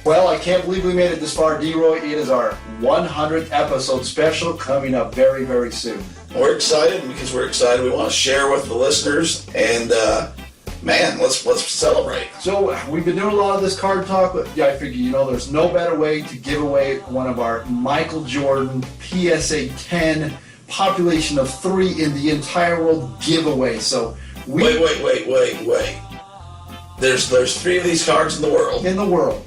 Well, I can't believe we made it this far, D-Roy. It is our 100th episode special coming up very, very soon. We're excited because we're excited. We want to share with the listeners, and man, let's celebrate. So we've been doing a lot of this card talk, but yeah, I figure, there's no better way to give away one of our Michael Jordan PSA 10 population of 3 in the entire world giveaway. So wait. There's 3 of these cards in the world. In the world.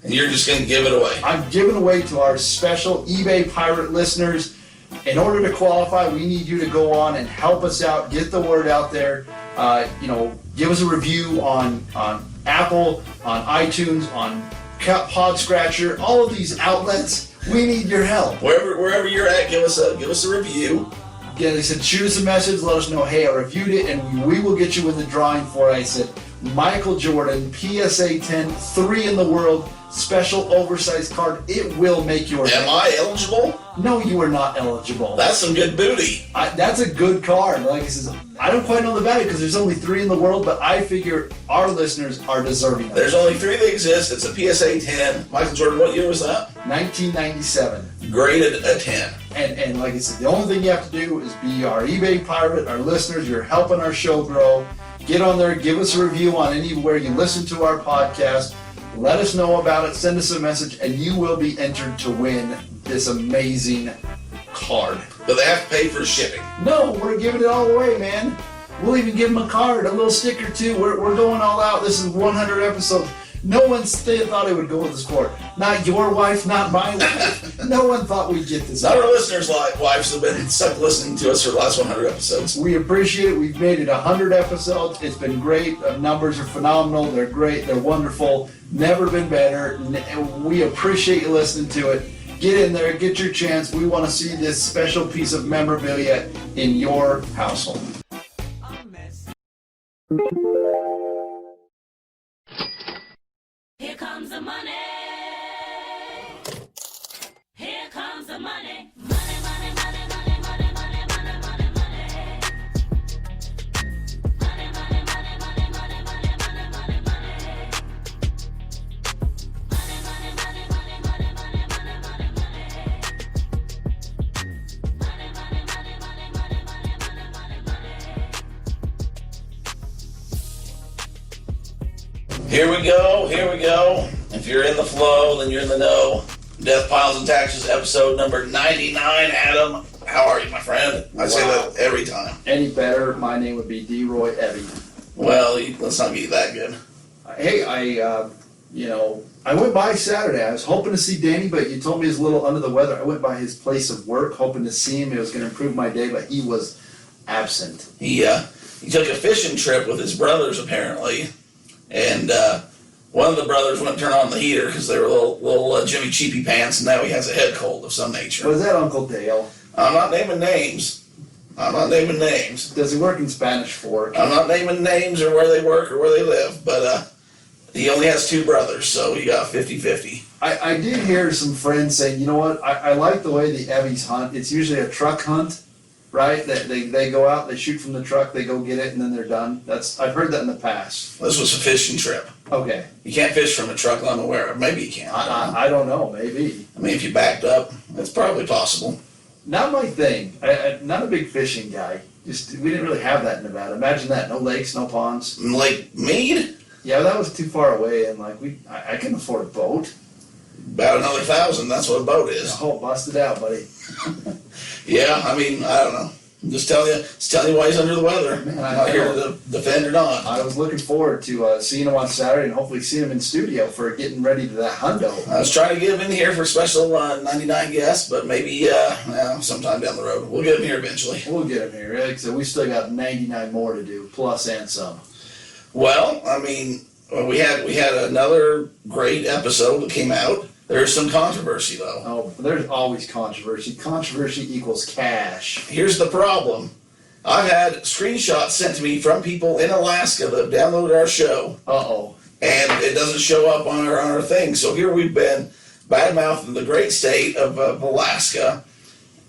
And you're just going to give it away. I'm giving away to our special eBay Pirate listeners. In order to qualify, we need you to go on and help us out, get the word out there. Give us a review on Apple, on iTunes, on Pod Scratcher, all of these outlets. We need your help. Wherever you're at, give us a review. Yeah, they said shoot us a message, let us know, hey, I reviewed it, and we will get you in the drawing for it. I said Michael Jordan, PSA 10, 3 in the world, special oversized card. It will make your Am I eligible? No, you are not eligible. That's some good booty. That's a good card. Like I said, I don't quite know the value because there's only 3 in the world, but I figure our listeners are deserving of it. There's only 3 that exist. It's a PSA 10. Michael Jordan, what year was that? 1997. Graded a 10. And like I said, the only thing you have to do is be our eBay Pirate, our listeners. You're helping our show grow. Get on there, give us a review on anywhere you listen to our podcast. Let us know about it, send us a message, and you will be entered to win this amazing card. But they have to pay for shipping. No, we're giving it all away, man. We'll even give them a card, a little sticker too. We're going all out. This is 100 episodes. No one thought it would go with this sport. Not your wife, not my wife. No one thought we'd get this. Not our listeners' wives have been stuck listening to us for the last 100 episodes. We appreciate it. We've made it 100 episodes. It's been great. The numbers are phenomenal. They're great. They're wonderful. Never been better. We appreciate you listening to it. Get in there. Get your chance. We want to see this special piece of memorabilia in your household. Here comes the money. Here comes the money. Money, money, money, money, money, money, money, money, money. Money, money, money, money, money, money, money, money, money. Money, money, money, money, money, money, money, money, money. Money, money, money, money, money, money, money, money, money. Here we go. If you're in the flow, then you're in the know. DeathPiles and Taxes, episode number 99. Adam, how are you, my friend? I say that every time. Any better, my name would be D-Roy Evie. Well, let's not be that good. Hey, I went by Saturday. I was hoping to see Danny, but you told me he was a little under the weather. I went by his place of work, hoping to see him. It was going to improve my day, but he was absent. He took a fishing trip with his brothers, apparently, and one of the brothers wouldn't turn on the heater because they were little Jimmy Cheapy pants, and now he has a head cold of some nature. Was that Uncle Dale? I'm not naming names. Does he work in Spanish Fork? I'm not naming names or where they work or where they live, but he only has 2 brothers, so he got 50-50. I did hear some friends saying, you know what, I like the way the Evies hunt. It's usually a truck hunt, right? They go out, they shoot from the truck, they go get it, and then they're done. I've heard that in the past. This was a fishing trip. Okay. You can't fish from a truck that I'm aware of. Maybe you can. I don't know, maybe. I mean, if you backed up, it's probably possible. Not my thing. I'm not a big fishing guy. We didn't really have that in Nevada. Imagine that. No lakes, no ponds. Lake Mead? Yeah, that was too far away, and I couldn't afford a boat. About another 1,000. That's what a boat is. Oh, bust it out, buddy. Yeah, I mean, I don't know. I'm just telling you why he's under the weather. Man, I'm not here to defend or not. I was looking forward to seeing him on Saturday and hopefully seeing him in studio for getting ready to that hundo. I was trying to get him in here for special 99 guests, but maybe sometime down the road. We'll get him here eventually. We'll get him here. Like I said, we still got 99 more to do, plus and some. Well, I mean, we had another great episode that came out. There's some controversy, though. Oh, there's always controversy. Controversy equals cash. Here's the problem. I've had screenshots sent to me from people in Alaska that have downloaded our show. Uh-oh. And it doesn't show up on our thing. So here we've been bad-mouthing the great state of Alaska.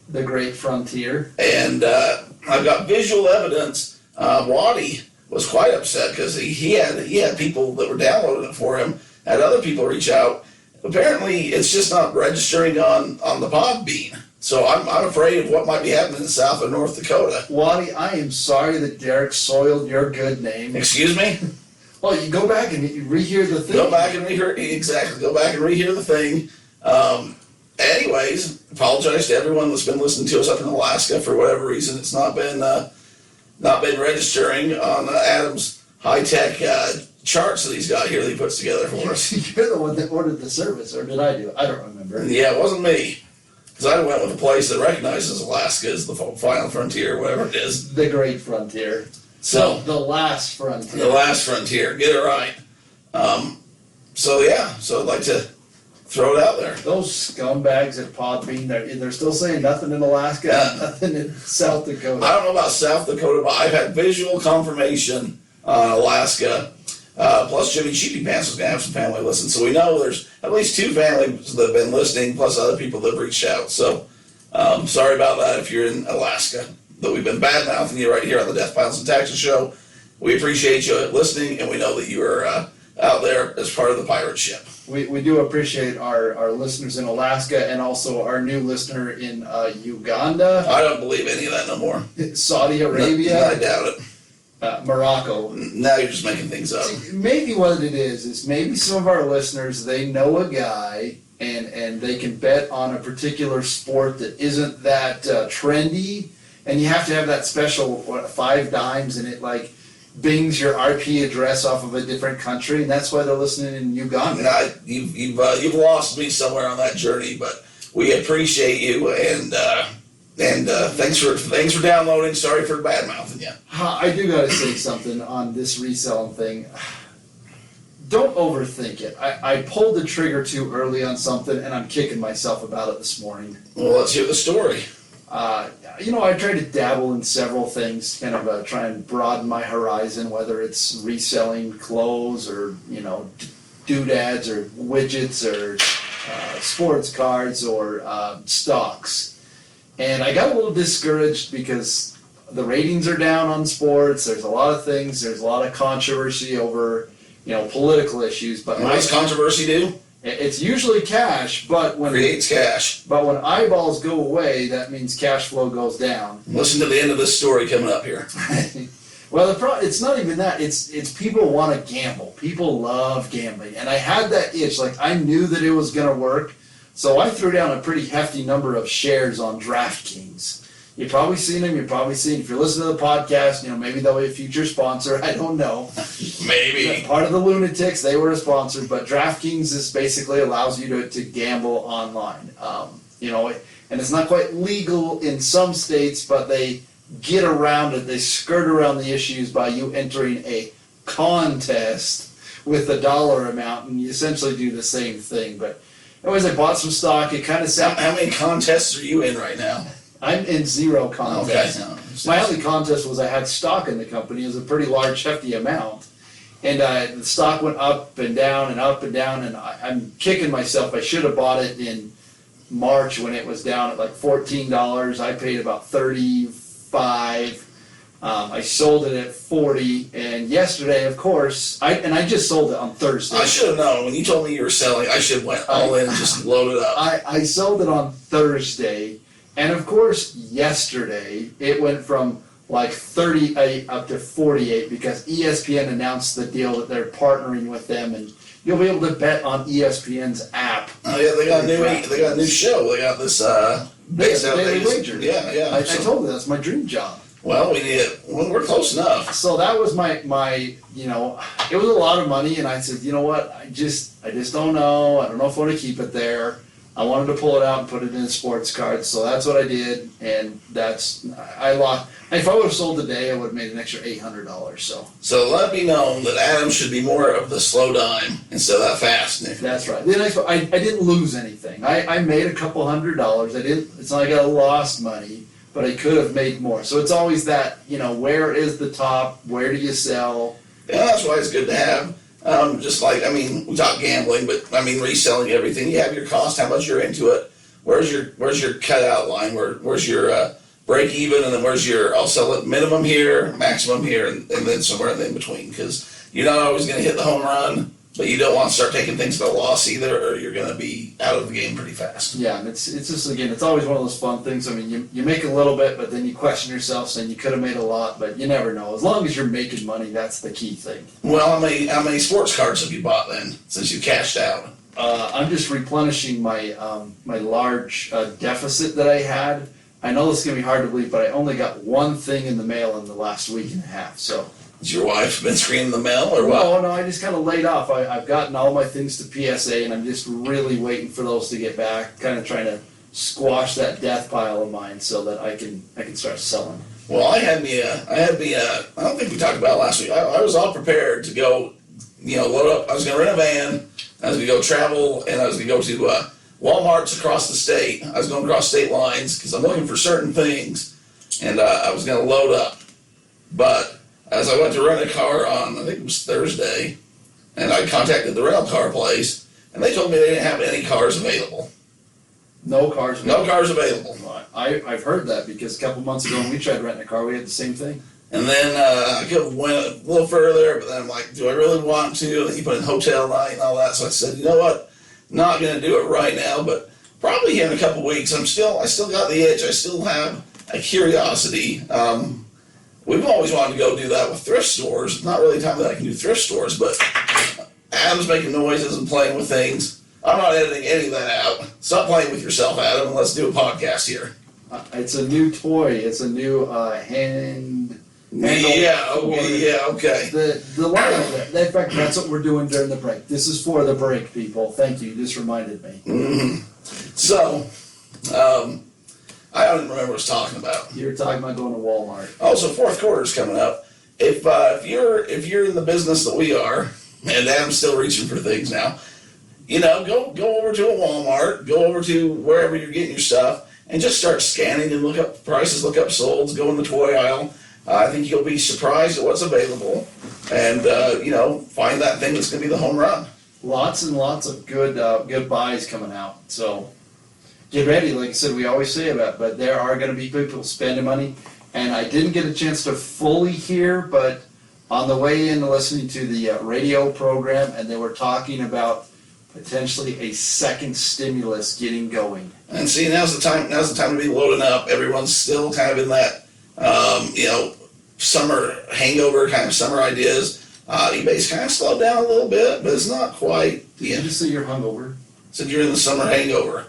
The Great Frontier. And I've got visual evidence. Waddy was quite upset because he had people that were downloading it for him, had other people reach out. Apparently, it's just not registering on the Podbean. So I'm afraid of what might be happening in South or North Dakota. Waddy, I am sorry that Derek soiled your good name. Excuse me? Well, you go back and you rehear the thing. Go back and rehear the thing. Anyways, apologize to everyone that's been listening to us up in Alaska. For whatever reason, it's not been registering on Adam's high-tech charts that he's got here that he puts together for us. You're the one that ordered the service, or did I do it? I don't remember. Yeah, it wasn't me. Because I went with a place that recognizes Alaska as the final frontier, whatever it is. The Great Frontier. So the last frontier. the last frontier. Get it right. So I'd like to throw it out there. Those scumbags at Podbean, they're still saying nothing in Alaska, nothing in South Dakota. I don't know about South Dakota, but I've had visual confirmation on Alaska. Plus Jimmy Cheapy Pants was going to have some family listen. So we know there's at least 2 families that have been listening, plus other people that have reached out. So sorry about that if you're in Alaska. But we've been bad-mouthing you right here on the DeathPiles and Taxes show. We appreciate you listening, and we know that you are out there as part of the pirate ship. We do appreciate our listeners in Alaska and also our new listener in Uganda, I don't believe any of that no more. Saudi Arabia, I doubt it. Morocco. Now you're just making things up. Maybe what it is maybe some of our listeners, they know a guy and they can bet on a particular sport that isn't that trendy, and you have to have that special 5 dimes and it like bings your IP address off of a different country, and that's why they're listening in Uganda. Now, you've lost me somewhere on that journey, but we appreciate you and thanks for downloading. Sorry for bad mouthing you. I do gotta say something on this reselling thing. Don't overthink it. I pulled the trigger too early on something, and I'm kicking myself about it this morning. Well, let's hear the story. I try to dabble in several things, kind of try and broaden my horizon, whether it's reselling clothes or, doodads or widgets or sports cards or stocks. And I got a little discouraged because the ratings are down on sports. There's a lot of things. There's a lot of controversy over, political issues. But What does controversy do? it's usually cash, but when Creates cash. But when eyeballs go away, that means cash flow goes down. Listen to the end of this story coming up here. Well, it's not even that. It's people want to gamble. People love gambling, and I had that itch. Like I knew that it was going to work, so I threw down a pretty hefty number of shares on DraftKings. You've probably seen them. If you're listening to the podcast, maybe they'll be a future sponsor. I don't know. Maybe. Part of the Lunatics, they were a sponsor, but DraftKings is basically allows you to gamble online. And it's not quite legal in some states, but they get around it. They skirt around the issues by you entering a contest with a dollar amount, and you essentially do the same thing. But anyways, I bought some stock. It kind of sounded. How many contests are you in right now? I'm in 0 contests. Okay. My only contest was I had stock in the company. It was a pretty large, hefty amount. And the stock went up and down and up and down, and I'm kicking myself. I should have bought it in March when it was down at like $14. I paid about $35. I sold it at $40. And yesterday, of course, I just sold it on Thursday. I should have known. When you told me you were selling, I should have went all in and just loaded up. I sold it on Thursday. And of course, yesterday, it went from like 38 up to 48 because ESPN announced the deal that they're partnering with them, and you'll be able to bet on ESPN's app. Oh yeah, they got a new show. They got this Daily Wager. Yeah. I told you that's my dream job. Well, we need it. Well, we're close enough. So that was my it was a lot of money, and I said, you know what, I just don't know. I don't know if I want to keep it there. I wanted to pull it out and put it in sports cards, so that's what I did, and I lost. If I would have sold today, I would have made an extra $800. So let me know that Adam should be more of the slow dime instead of that fast nickel. That's right. I didn't lose anything. I made a couple $100. It's not like I lost money, but I could have made more. So it's always that, where is the top? Where do you sell? Yeah, that's why it's good to have. We talk gambling, but reselling everything. You have your cost, how much you're into it, where's your cutout line? Where's your break even, and then where's your I'll sell it minimum here, maximum here, and then somewhere in between, because you're not always going to hit the home run, but you don't want to start taking things to a loss either, or you're going to be out of the game pretty fast. Yeah, and it's just, again, it's always one of those fun things. I mean, you make a little bit, but then you question yourself saying you could have made a lot, but you never know. As long as you're making money, that's the key thing. Well, how many sports cards have you bought then, since you cashed out? I'm just replenishing my my large deficit that I had. I know this is going to be hard to believe, but I only got one thing in the mail in the last week and a half, so. Has your wife been screaming the mail, or what? No, I just kind of laid off. I've gotten all my things to PSA, and I'm just really waiting for those to get back, kind of trying to squash that death pile of mine so that I can start selling. Well, I had me I don't think we talked about it last week. I was all prepared to go, load up. I was going to rent a van, I was going to go travel, and I was going to go to Walmarts across the state. I was going across state lines because I'm looking for certain things, and I was going to load up. But as I went to rent a car on, I think it was Thursday, and I contacted the rental car place, and they told me they didn't have any cars available. No cars. No cars available. I've heard that because a couple months ago when we tried renting a car, we had the same thing. And then I could have went a little further, but then I'm like, do I really want to? And then you put in hotel night and all that. So I said, you know what? Not going to do it right now, but probably here in a couple weeks. I still got the itch. I still have a curiosity. We've always wanted to go do that with thrift stores. Not really time that I can do thrift stores, but Adam's making noises and playing with things. I'm not editing any of that out. Stop playing with yourself, Adam, and let's do a podcast here. It's a new toy. It's a new hand. Yeah, okay. The line of it. In fact, that's what we're doing during the break. This is for the break, people. Thank you. You just reminded me. Mm-hmm. So, I don't even remember what I was talking about. You were talking about going to Walmart. Oh, so fourth quarter's coming up. If you're in the business that we are, and Adam's still reaching for things now, go over to a Walmart, go over to wherever you're getting your stuff, and just start scanning and look up prices, look up solds, go in the toy aisle. I think you'll be surprised at what's available, and find that thing that's going to be the home run. Lots and lots of good buys coming out. So get ready, like I said, we always say about, but there are going to be people spending money. And I didn't get a chance to fully hear, but on the way in, listening to the radio program, and they were talking about potentially a second stimulus getting going. And see, now's the time to be loading up. Everyone's still kind of in that, summer hangover, kind of summer ideas. eBay's kind of slowed down a little bit, but it's not quite. Did you say you're hungover? Said you're in the summer hangover.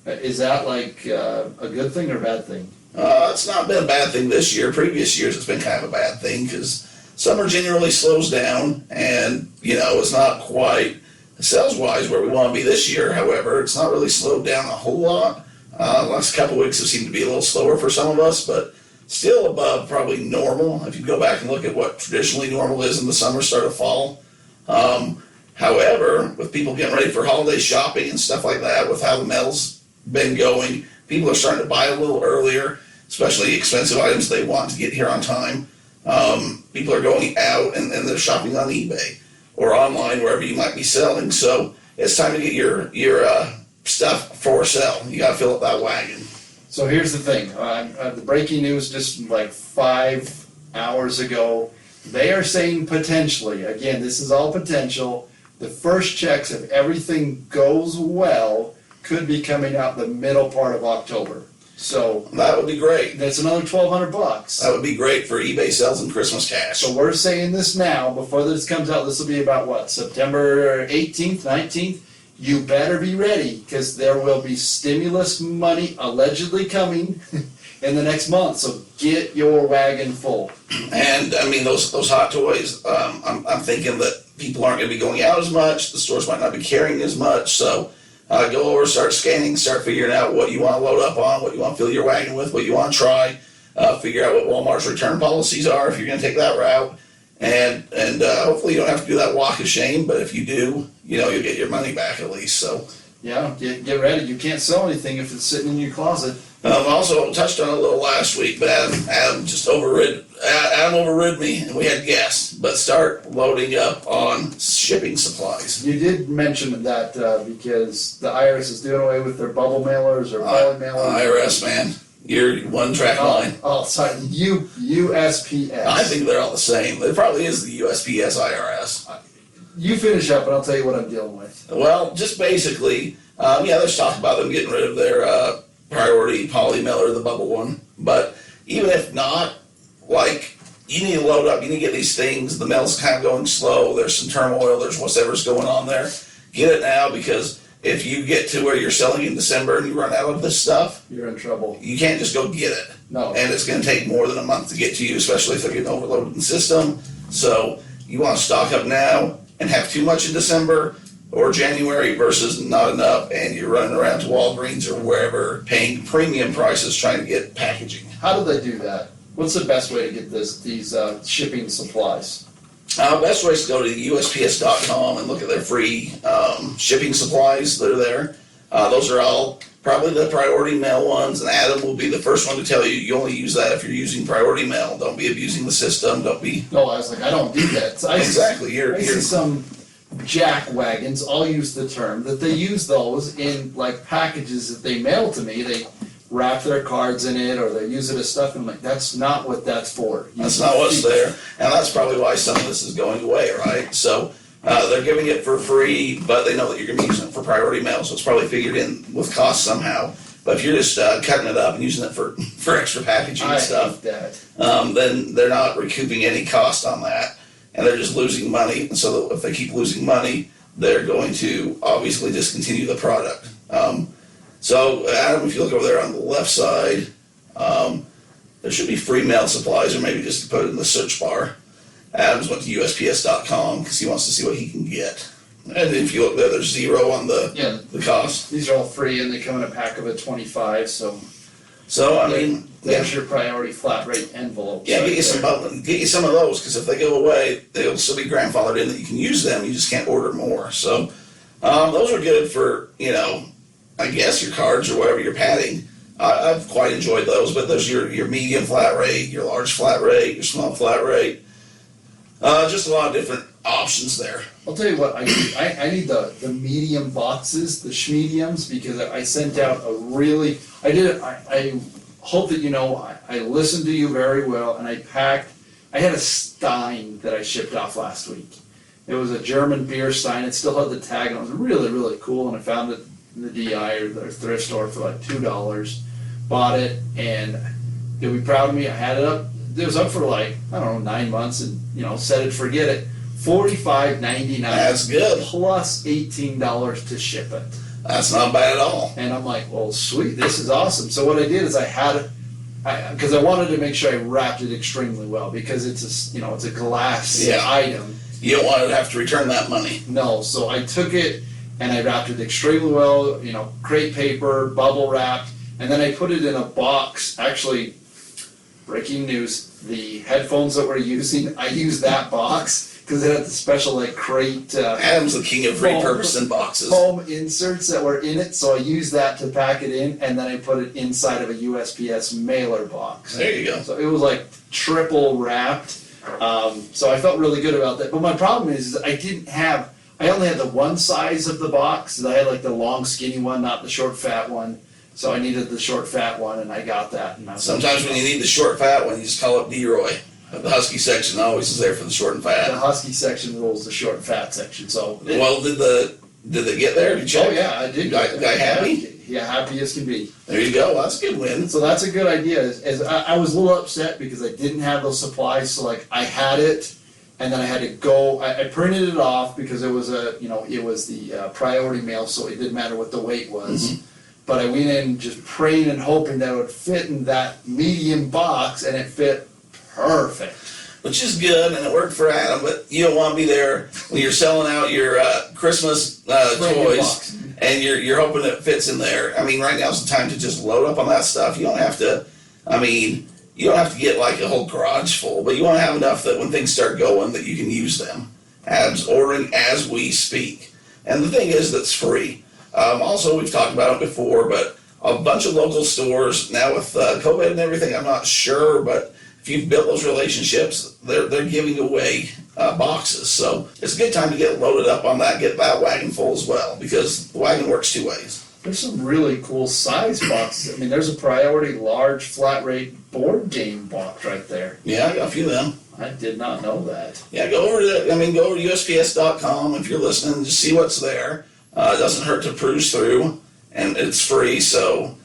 Is that like a good thing or a bad thing? It's not been a bad thing this year. Previous years it's been kind of a bad thing because summer generally slows down, and it's not quite sales-wise where we want to be this year. However, it's not really slowed down a whole lot. The last couple of weeks have seemed to be a little slower for some of us, but still above probably normal. If you go back and look at what traditionally normal is in the summer, start of fall. However, with people getting ready for holiday shopping and stuff like that, with how the mail's been going, people are starting to buy a little earlier, especially expensive items they want to get here on time. People are going out and they're shopping on eBay or online, wherever you might be selling. So it's time to get your stuff for sale. You got to fill up that wagon. So here's the thing. The breaking news just like 5 hours ago. They are saying potentially, again, this is all potential, the first checks, if everything goes well, could be coming out the middle part of October. So that would be great. That's another $1,200. That would be great for eBay sales and Christmas cash. So we're saying this now, before this comes out, this will be about what, September 18th, 19th? You better be ready, because there will be stimulus money allegedly coming in the next month. So get your wagon full. And I mean, those hot toys, I'm thinking that people aren't going to be going out as much. The stores might not be carrying as much. So go over, start scanning, start figuring out what you want to load up on, what you want to fill your wagon with, what you want to try. Figure out what Walmart's return policies are if you're going to take that route. And hopefully you don't have to do that walk of shame, but if you do, you'll get your money back at least. So yeah, get ready. You can't sell anything if it's sitting in your closet. Also touched on it a little last week, but Adam overrid me, and we had guests. But start loading up on shipping supplies. You did mention that because the IRS is doing away with their bubble mailers or poly mailers. IRS, man. You're one track mind. Oh, sorry. USPS. I think they're all the same. It probably is the USPS IRS. You finish up and I'll tell you what I'm dealing with. Well, just basically, there's talk about them getting rid of their priority poly mailer, the bubble one. But even if not, like, you need to load up. You need to get these things. The mail's kind of going slow. There's some turmoil. There's whatever's going on there. Get it now, because if you get to where you're selling in December and you run out of this stuff, You're in trouble. you can't just go get it. No. And it's going to take more than a month to get to you, especially if they're getting overloaded in the system. So you want to stock up now and have too much in December or January versus not enough, and you're running around to Walgreens or wherever paying premium prices trying to get packaging. How do they do that? What's the best way to get these shipping supplies? Best way is to go to USPS.com and look at their free shipping supplies that are there. Those are all probably the priority mail ones, and Adam will be the first one to tell you only use that if you're using priority mail. Don't be abusing the system. Don't be... No, I was like, I don't do that. So I Exactly. I see some jack wagons, I'll use the term, that they use those in like packages that they mail to me. They wrap their cards in it or they use it as stuff. And I'm like, that's not what that's for. That's not what's there, and that's probably why some of this is going away, right? So they're giving it for free, but they know that you're going to be using it for priority mail, so it's probably figured in with cost somehow. But if you're just cutting it up and using it for extra packaging and stuff, hate that. then they're not recouping any cost on that, and they're just losing money. And so if they keep losing money, they're going to obviously discontinue the product. So Adam, if you look over there on the left side, there should be free mail supplies, or maybe just put it in the search bar. Adams went to USPS.com because he wants to see what he can get. And if you look there, there's zero on the cost. These are all free and they come in a pack of 25. So I mean, there's your priority flat rate envelope. Yeah, get you some of those, because if they go away, they'll still be grandfathered in that you can use them. You just can't order more. So those are good for, I guess your cards or whatever you're padding. I've quite enjoyed those, but there's your medium flat rate, your large flat rate, your small flat rate. Just a lot of different options there. I'll tell you what, I need the medium boxes, the schmediums, because I sent out I hope that you know, I listened to you very well, and I had a Stein that I shipped off last week. It was a German beer Stein. It still had the tag, and it was really, really cool, and I found it in the DI or the thrift store for like $2. Bought it, and you'll be proud of me. I had it up. It was up for like, 9 months, and set it, forget it. $45.99. That's good. Plus $18 to ship it. That's not bad at all. And I'm like, well, sweet, this is awesome. So what I did is because I wanted to make sure I wrapped it extremely well, because it's a glass item. You don't want to have to return that money. No, so I took it and I wrapped it extremely well, crepe paper, bubble wrapped, and then I put it in a box. Actually, breaking news, the headphones that we're using, I used that box because it had the special crate. Adam's the king of repurposing boxes. Foam inserts that were in it, so I used that to pack it in, and then I put it inside of a USPS mailer box. There you go. So it was triple wrapped. So I felt really good about that. But my problem is I only had the one size of the box. I had the long skinny one, not the short fat one. So I needed the short fat one, and I got that. And Sometimes when you need the short fat one, you just call up Deroy. The Husky section always is there for the short and fat. The Husky section rules the short and fat section. So well, did they get there? Did you check? Oh yeah, I did. Guy happy? Yeah, happy as can be. There you go. Well, that's a good win. So that's a good idea. I was a little upset because I didn't have those supplies. So I had it, and then I had to go. I printed it off because it was the priority mail, so it didn't matter what the weight was. Mm-hmm. But I went in just praying and hoping that it would fit in that medium box, and it fit perfect. Which is good, and it worked for Adam, but you don't want to be there when you're selling out your Christmas toys, and you're hoping it fits in there. I mean, right now's the time to just load up on that stuff. You don't have to, you don't have to get a whole garage full, but you want to have enough that when things start going that you can use them. Adam's ordering as we speak. And the thing is, that's free. Also, we've talked about it before, but a bunch of local stores, now with COVID and everything, I'm not sure, but if you've built those relationships, they're giving away boxes. So it's a good time to get loaded up on that, get that wagon full as well, because the wagon works two ways. There's some really cool size boxes. I mean, there's a Priority large flat rate board game box right there. Yeah, I got a few of them. I did not know that. Yeah, go over to USPS.com if you're listening, just see what's there. It doesn't hurt to peruse through, and it's free. So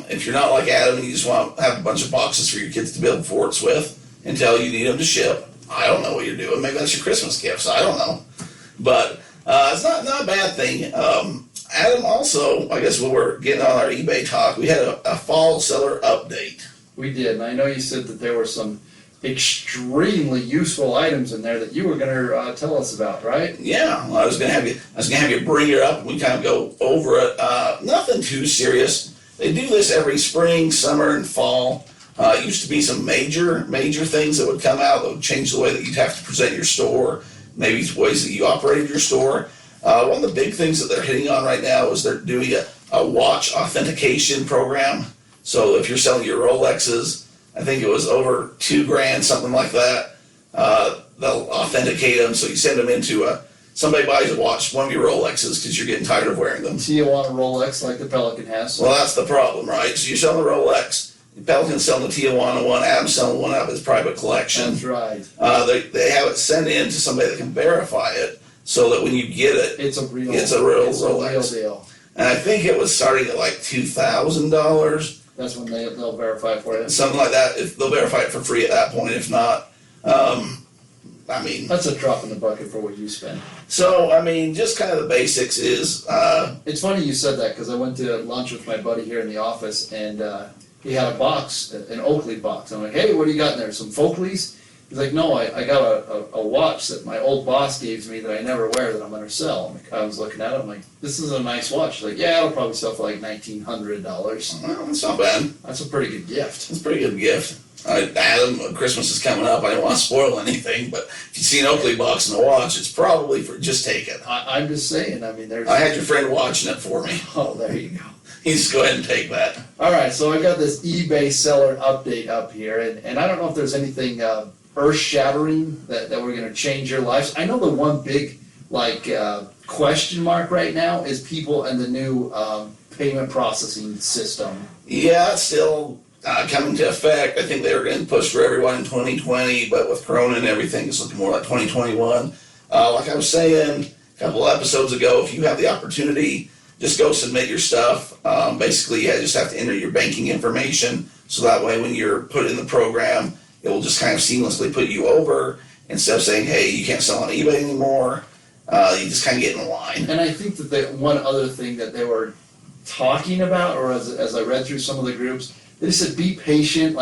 if you're not like Adam and you just want to have a bunch of boxes for your kids to build forts with until you need them to ship, I don't know what you're doing. Maybe that's your Christmas gifts. I don't know. But it's not a bad thing. Adam, also, I guess when we're getting on our eBay talk, we had a fall seller update. We did, and I know you said that there were some extremely useful items in there that you were going to tell us about, right? Yeah, well, I was gonna have you bring it up and we kind of go over it. Nothing too serious. They do this every spring, summer, and fall. It used to be some major things that would come out that would change the way that you'd have to present your store, maybe ways that you operated your store. One of the big things that they're hitting on right now is they're doing a watch authentication program. So if you're selling your Rolexes, I think it was over $2,000, something like that, they'll authenticate them. So you send them into somebody buys a watch, one of your Rolexes, because you're getting tired of wearing them. So you want a Rolex like the Pelican has? Well, that's the problem, right? So you're selling the Rolex. Pelican's selling the Tijuana one. Adam's selling one out of his private collection. That's right. They have it sent in to somebody that can verify it, so that when you get it, It's a real Rolex. deal. And I think it was starting at like $2,000, That's when they'll verify for you. something like that. If they'll verify it for free at that point. If not, I mean, That's a drop in the bucket for what you spend. so I mean, just kind of the basics is It's funny you said that because I went to lunch with my buddy here in the office and he had a box, an Oakley box. I'm like, hey, what do you got in there? Some Folkleys? He's like, no, I got a watch that my old boss gave me that I never wear that I'm going to sell. I was looking at it, I'm like, this is a nice watch. He's like, yeah, it'll probably sell for like $1,900. well, it's not bad. That's a pretty good gift. It's a pretty good gift. Adam, Christmas is coming up. I didn't want to spoil anything, but if you see an Oakley box and a watch, it's probably for just take it. I'm just saying, I mean, there's... I had your friend watching it for me. Oh, there you go. You just go ahead and take that. All right, so I got this eBay seller update up here, and I don't know if there's anything earth-shattering that we're going to change your lives. I know the one big question mark right now is people and the new payment processing system. Yeah, it's still coming to effect. I think they were going to push for everyone in 2020, but with Corona and everything, it's looking more like 2021. Like I was saying a couple of episodes ago, if you have the opportunity, just go submit your stuff. Basically, you just have to enter your banking information, so that way when you're put in the program, it will just kind of seamlessly put you over. Instead of saying, hey, you can't sell on eBay anymore, you just kind of get in line. And I think that one other thing that they were talking about, or as I read through some of the groups, they said be patient,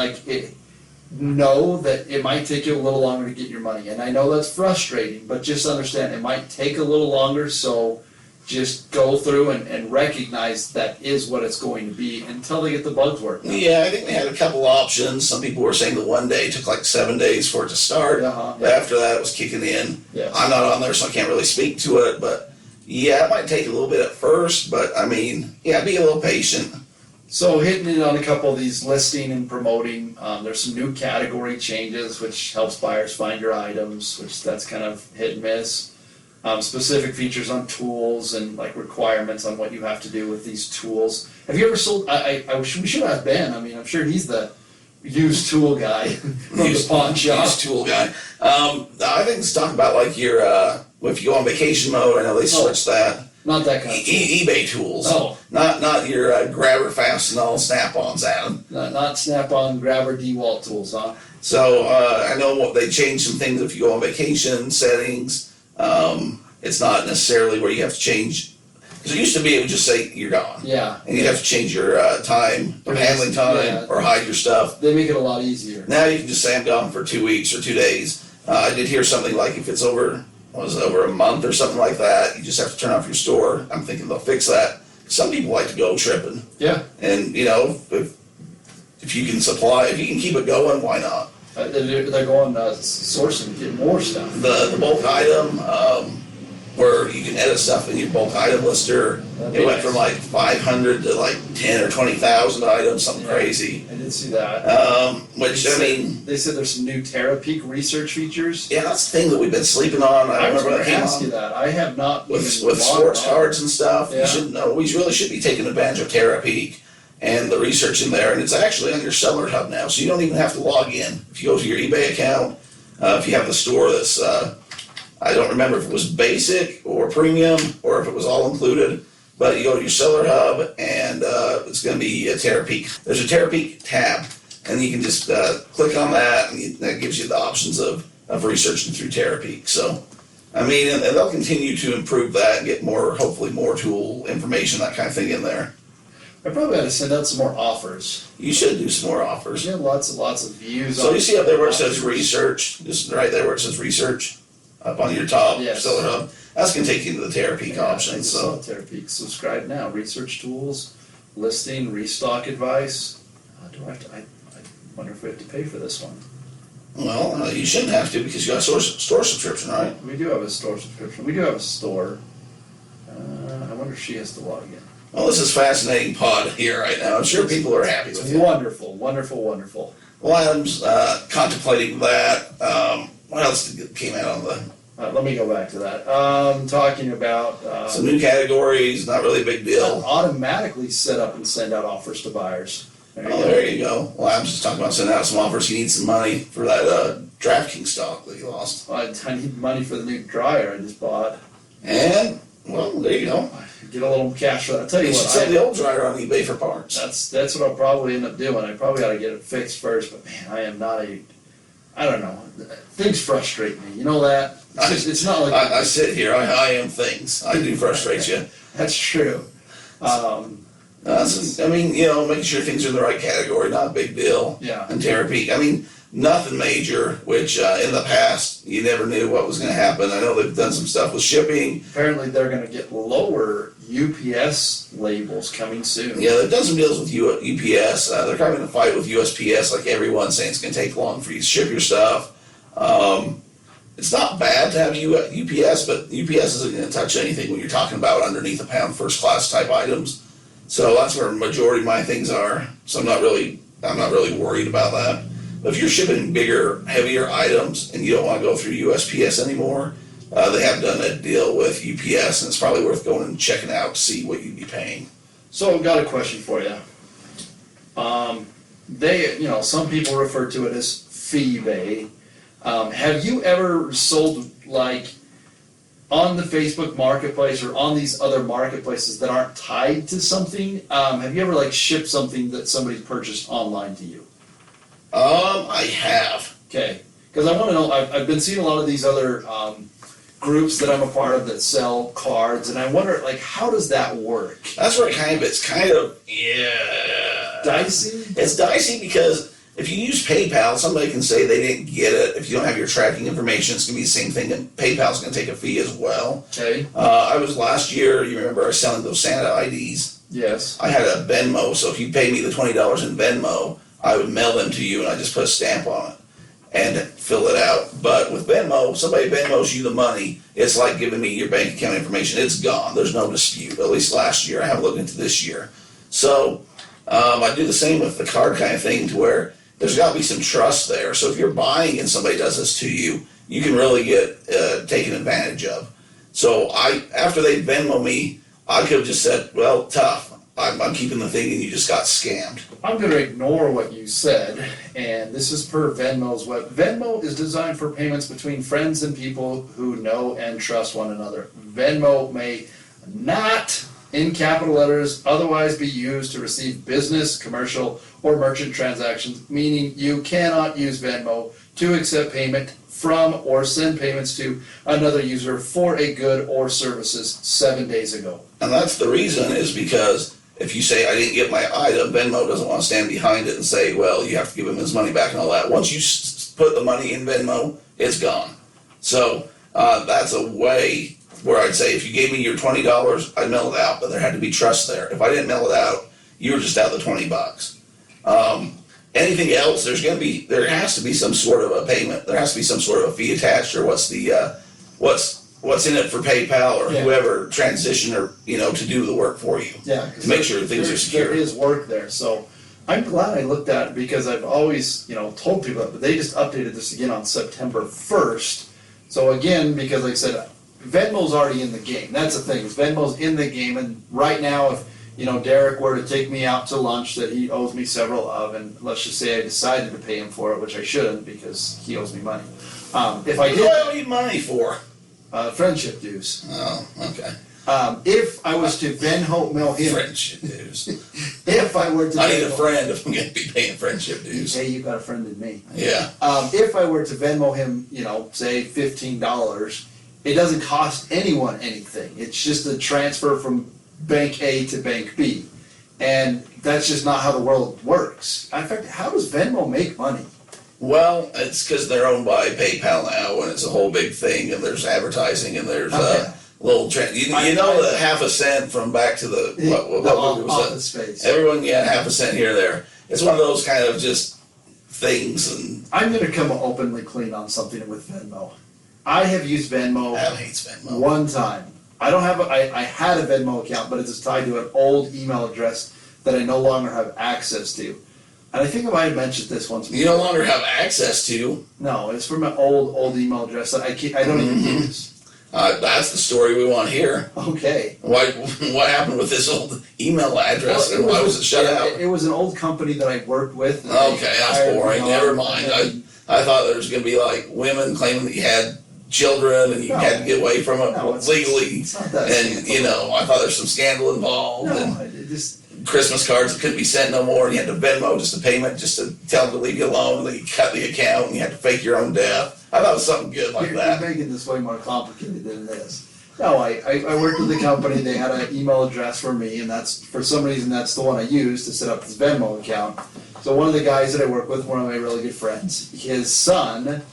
know that it might take you a little longer to get your money. And I know that's frustrating, but just understand it might take a little longer, so just go through and recognize that is what it's going to be until they get the bugs worked out. Yeah, I think they had a couple options. Some people were saying the 1 day took like 7 days for it to start. But after that, it was kicking in. Yes. I'm not on there, so I can't really speak to it. But yeah, it might take a little bit at first. But I mean, yeah, be a little patient. So hitting it on a couple of these listing and promoting, there's some new category changes, which helps buyers find your items, which that's kind of hit and miss. Specific features on tools and requirements on what you have to do with these tools. Have you ever sold? We should have Ben. I mean, I'm sure he's the used tool guy from the pawn shop. Used tool guy. I think let's talk about your if you go on vacation mode. I know they switched that. Not that kind of tool. eBay tools. Oh. Not your grabber, fastenal, snap-ons, Adam. Not snap-on, grabber, DeWalt tools, huh? So I know they changed some things if you go on vacation settings. It's not necessarily where you have to change, because it used to be it would just say you're gone. Yeah. And you'd have to change your time, or handling time, or hide your stuff. They make it a lot easier. Now you can just say I'm gone for 2 weeks or 2 days. I did hear something like if it's over a month or something like that, you just have to turn off your store. I'm thinking they'll fix that. Some people like to go tripping. Yeah. And if you can keep it going, why not? They're going sourcing, get more stuff. The bulk item, where you can edit stuff in your bulk item lister. That'd It be went nice. from like 500 to like 10 or 20,000 items, something Yeah. crazy. I did see that. Which, I mean, They said there's some new TerraPeak research features. yeah, that's the thing that we've been sleeping on. I I was remember when going it to came ask on. you that. I have not With even logged sports on. cards and stuff, Yeah. you should know. We really should be taking advantage of TerraPeak and the research in there, and it's actually on your seller hub now, so you don't even have to log in. If you go to your eBay account, if you have the store that's, I don't remember if it was basic or premium or if it was all included, but you go to your seller hub and it's going to be a TerraPeak. There's a TerraPeak tab, and you can just click on that, and that gives you the options of researching through TerraPeak. So, I mean, and they'll continue to improve that and get more, hopefully more tool information, that kind of thing in there. I probably ought to send out some more offers. You should do some more offers. Yeah, lots and lots of views. So on you see up there where it says offers. research, just right there where it says research, up on your top Yes. seller hub. That's going to take you to the TerraPeak Yeah, I option. just So, saw TerraPeak. Subscribe now. Research tools, listing, restock advice. Do I have to? I wonder if we have to pay for this one. well, you shouldn't have to because you got a store subscription, right? We do have a store subscription. We do have a store. I wonder if she has to log in. Well, this is fascinating pod here right now. I'm sure people are happy with It's you. wonderful, wonderful, wonderful. Well, Adam's contemplating that. What else came out on the Let me go back to that. Talking about some new categories? Not really a big deal. automatically set up and send out offers to buyers. There Oh, there you go. Well, Adam's just talking about sending out some offers. He needs some money for that DraftKings stock that he lost. I need money for the new dryer I just bought. And well, there you go. Get a little cash for that. I'll tell you You should what. sell the old dryer on eBay for parts. That's what I'll probably end up doing. I probably ought to get it fixed first, but man, I am not I don't know. Things frustrate me. You know that? It's not like I sit here. I am things. I do frustrate you. that's true. I mean, you know, making sure things are in the right category, not a big deal. Yeah. And TerraPeak, I mean, nothing major, which in the past, you never knew what was going to happen. I know they've done some stuff with shipping. Apparently, they're going to get lower UPS labels coming soon. Yeah, they've done some deals with UPS. They're having a fight with USPS, like everyone, saying it's going to take long for you to ship your stuff. It's not bad to have UPS, but UPS isn't going to touch anything when you're talking about underneath a pound first class type items. So that's where the majority of my things are. So I'm not really worried about that. But if you're shipping bigger, heavier items and you don't want to go through USPS anymore, they have done a deal with UPS, and it's probably worth going and checking out to see what you'd be paying. So I've got a question for you. Some people refer to it as FeeBay. Have you ever sold like on the Facebook Marketplace or on these other marketplaces that aren't tied to something? Have you ever like shipped something that somebody purchased online to you? I have. Okay, because I want to know. I've been seeing a lot of these other groups that I'm a part of that sell cards, and I wonder like how does that work? That's where it's kind of Dicey? It's dicey because if you use PayPal, somebody can say they didn't get it. If you don't have your tracking information, it's going to be the same thing, and PayPal's going to take a fee as well. Okay. I was last year, you remember I was selling those Santa IDs. Yes. I had a Venmo, so if you paid me the $20 in Venmo, I would mail them to you, and I just put a stamp on it and fill it out. But with Venmo, somebody Venmos you the money, it's like giving me your bank account information. It's gone. There's no dispute. At least last year. I haven't looked into this year. So I do the same with the card kind of thing, to where there's got to be some trust there. So if you're buying and somebody does this to you, you can really get taken advantage of. So after they Venmo me, I could have just said, well, tough. I'm keeping the thing, and you just got scammed. I'm going to ignore what you said, and this is per Venmo's web. Venmo is designed for payments between friends and people who know and trust one another. Venmo may not, in capital letters, otherwise be used to receive business, commercial, or merchant transactions, meaning you cannot use Venmo to accept payment from or send payments to another user for a good or services 7 days ago. And that's the reason, is because if you say, I didn't get my item, Venmo doesn't want to stand behind it and say, well, you have to give him his money back and all that. Once you put the money in Venmo, it's gone. So that's a way where I'd say, if you gave me your $20, I'd mail it out, but there had to be trust there. If I didn't mail it out, you were just out the $20. Anything else, there has to be some sort of a payment. There has to be some sort of a fee attached, or what's what's in it for PayPal or Yeah. whoever transition or to do the work for you. Yeah, To make sure things are secure. There is work there, so I'm glad I looked at it because I've always, told people that, but they just updated this again on September 1st. So again, because like I said, Venmo's already in the game. That's the thing, is Venmo's in the game, and right now, if Derek were to take me out to lunch that he owes me several of, and let's just say I decided to pay him for it, which I shouldn't because he owes me money. If I What do did, I owe you money for? friendship dues. Oh, okay. If I was to Venmo him, Friendship dues. if I were to I need a Venmo- friend if I'm going to be paying friendship dues. Hey, you got a friend in me. Yeah. If I were to Venmo him, say $15, it doesn't cost anyone anything. It's just a transfer from bank A to bank B. And that's just not how the world works. In fact, how does Venmo make money? Well, it's because they're owned by PayPal now, and it's a whole big thing, and there's advertising, and there's Okay. little trend. You know the half a cent from Back to the what movie was Office that? Space. Everyone get half a cent here or there. It's one of those kind of just things, and I'm going to come openly clean on something with Venmo. I have used Venmo Adam hates Venmo. one time. I don't have I had a Venmo account, but it's tied to an old email address that I no longer have access to. And I think I might have mentioned this once before. You no longer have access to. No, it's from an old email address that I don't even use. That's the story we want here. Okay. What happened with this old email address, and why was it shut out? It was an old company that I worked with. and Okay, they that's hired me boring. on, Never mind. and I thought there was going to be like women claiming that you had children and you No. had to get away from it No, it's- legally. it's not that And scandalous. I thought there's some scandal involved. No, And it just Christmas cards that couldn't be sent no more, and you had to Venmo just a payment, just to tell them to leave you alone, and then you cut the account, and you had to fake your own death. I thought it was something good like you're that. making this way more complicated than it is. No, I worked with the company. They had an email address for me, and that's for some reason that's the one I used to set up this Venmo account. So one of the guys that I work with, one of my really good friends, his son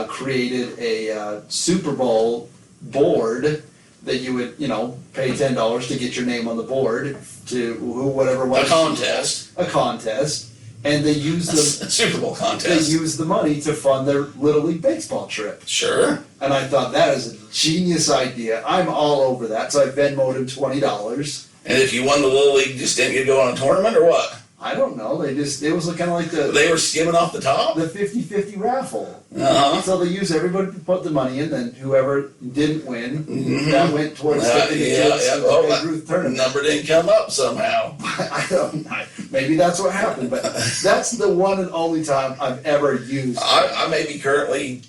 created a Super Bowl board that you would, pay $10 to get your name on the board to whatever A was contest. a contest, and they used A Super Bowl they contest. used the money to fund their Little League baseball trip. Sure. And I thought that is a genius idea. I'm all over that. So I Venmoed him $20. And if you won the Little League, just didn't get to go on a tournament or what? I don't know. It was kind of like They were skimming off the top? the 50-50 raffle. Uh-huh. So they used everybody to put the money in, then whoever didn't win, Mhm. that went towards taking the kids to the Oh, Babe Ruth that tournament. number didn't come up somehow. I don't know. Maybe that's what happened, but that's the one and only time I've ever used. I may be currently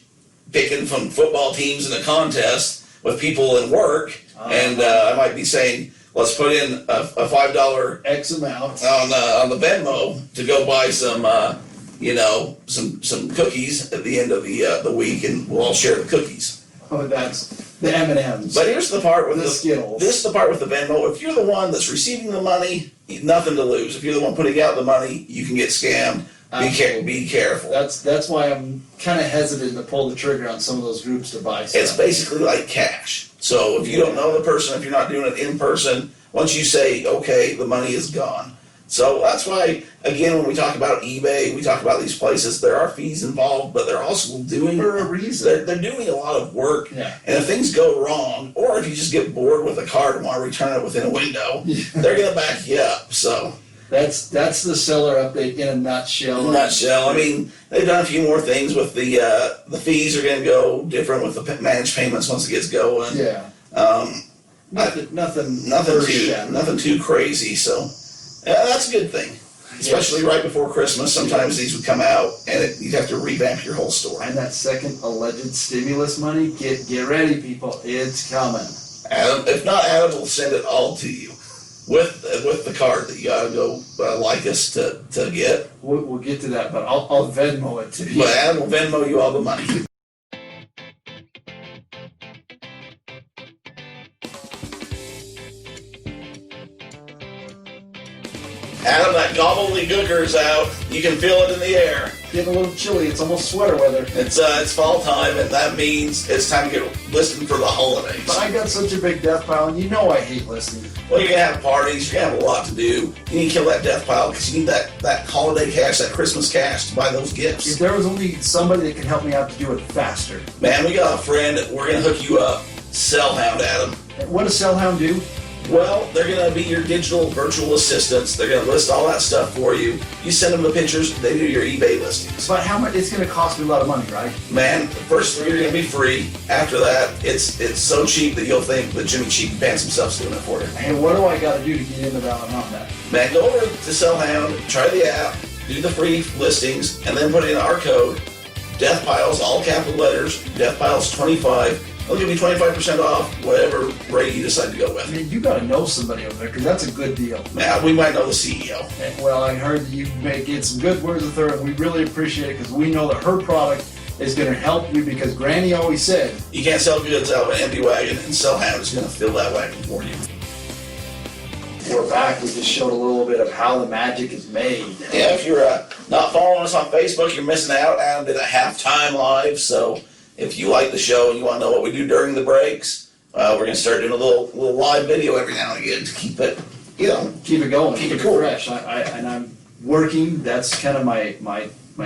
picking from football teams in a contest with people in work, and I might be saying, let's put in a $5 X amount. on the Venmo to go buy some some cookies at the end of the week, and we'll all share the cookies. Oh, that's the M&Ms. But here's the part with The Skittles. This is the part with the Venmo. If you're the one that's receiving the money, nothing to lose. If you're the one putting out the money, you can get scammed. Be careful. That's why I'm kind of hesitant to pull the trigger on some of those groups to buy stuff. It's basically like cash. So if you don't know the person, if you're not doing it in person, once you say, okay, the money is gone. So that's why, again, when we talk about eBay, we talk about these places, there are fees involved, but they're also doing, For a reason. they're doing a lot of work. Yeah. And if things go wrong, or if you just get bored with a card and want to return it within a window, they're going to back you up. So, That's the seller update in a nutshell. in a nutshell, I mean, they've done a few more things with the fees are going to go different with the managed payments once it gets going. Yeah. Nothing Nothing too crazy. So that's a good thing, especially right before Christmas. Sometimes these would come out, and you'd have to revamp your whole store. And that second alleged stimulus money, get ready, people. It's coming. Adam, if not, Adam will send it all to you with the card that you gotta go like us to get. We'll get to that, but I'll Venmo it to you. But Adam will Venmo you all the money. Adam, that gobbledygooker's out. You can feel it in the air. Getting a little chilly. It's almost sweater weather. It's fall time, and that means it's time to get listening for the holidays. But I got such a big death pile, and you know I hate listening. Well, you're gonna have parties. You're gonna have a lot to do. You need to kill that death pile because you need that holiday cash, that Christmas cash to buy those If gifts. there was only somebody that could help me out to do it faster. Man, we got a friend. We're gonna hook you up. Cellhound, Adam. What does Cellhound do? Well, they're going to be your digital virtual assistants. They're going to list all that stuff for you. You send them the pictures, they do your eBay listings. But how much? It's going to cost me a lot of money, right? Man, the first 3 are going to be free. After that, it's so cheap that you'll think that Jimmy Cheap Pants himself's doing it for you. And what do I got to do to get into that on that? Man, go over to Cellhound, try the app, do the free listings, and then put in our code, DeathPiles, all capital letters, DeathPiles 25. They'll give you 25% off whatever rate you decide to go I with. mean, you got to know somebody over there because that's a good deal. Now, we might know the CEO. And, well, I heard that you may get some good words with her, and we really appreciate it because we know that her product is going to help you because Granny always said, You can't sell goods out of an empty wagon, and Cellhound is going to fill that wagon for you. we're back. We just showed a little bit of how the magic is made. Yeah, if you're not following us on Facebook, you're missing out. Adam did a halftime live, so if you like the show and you want to know what we do during the breaks, we're going to start doing a little live video every now and again to keep it, Keep it going. Keep it cool. fresh. And I'm working. That's kind of my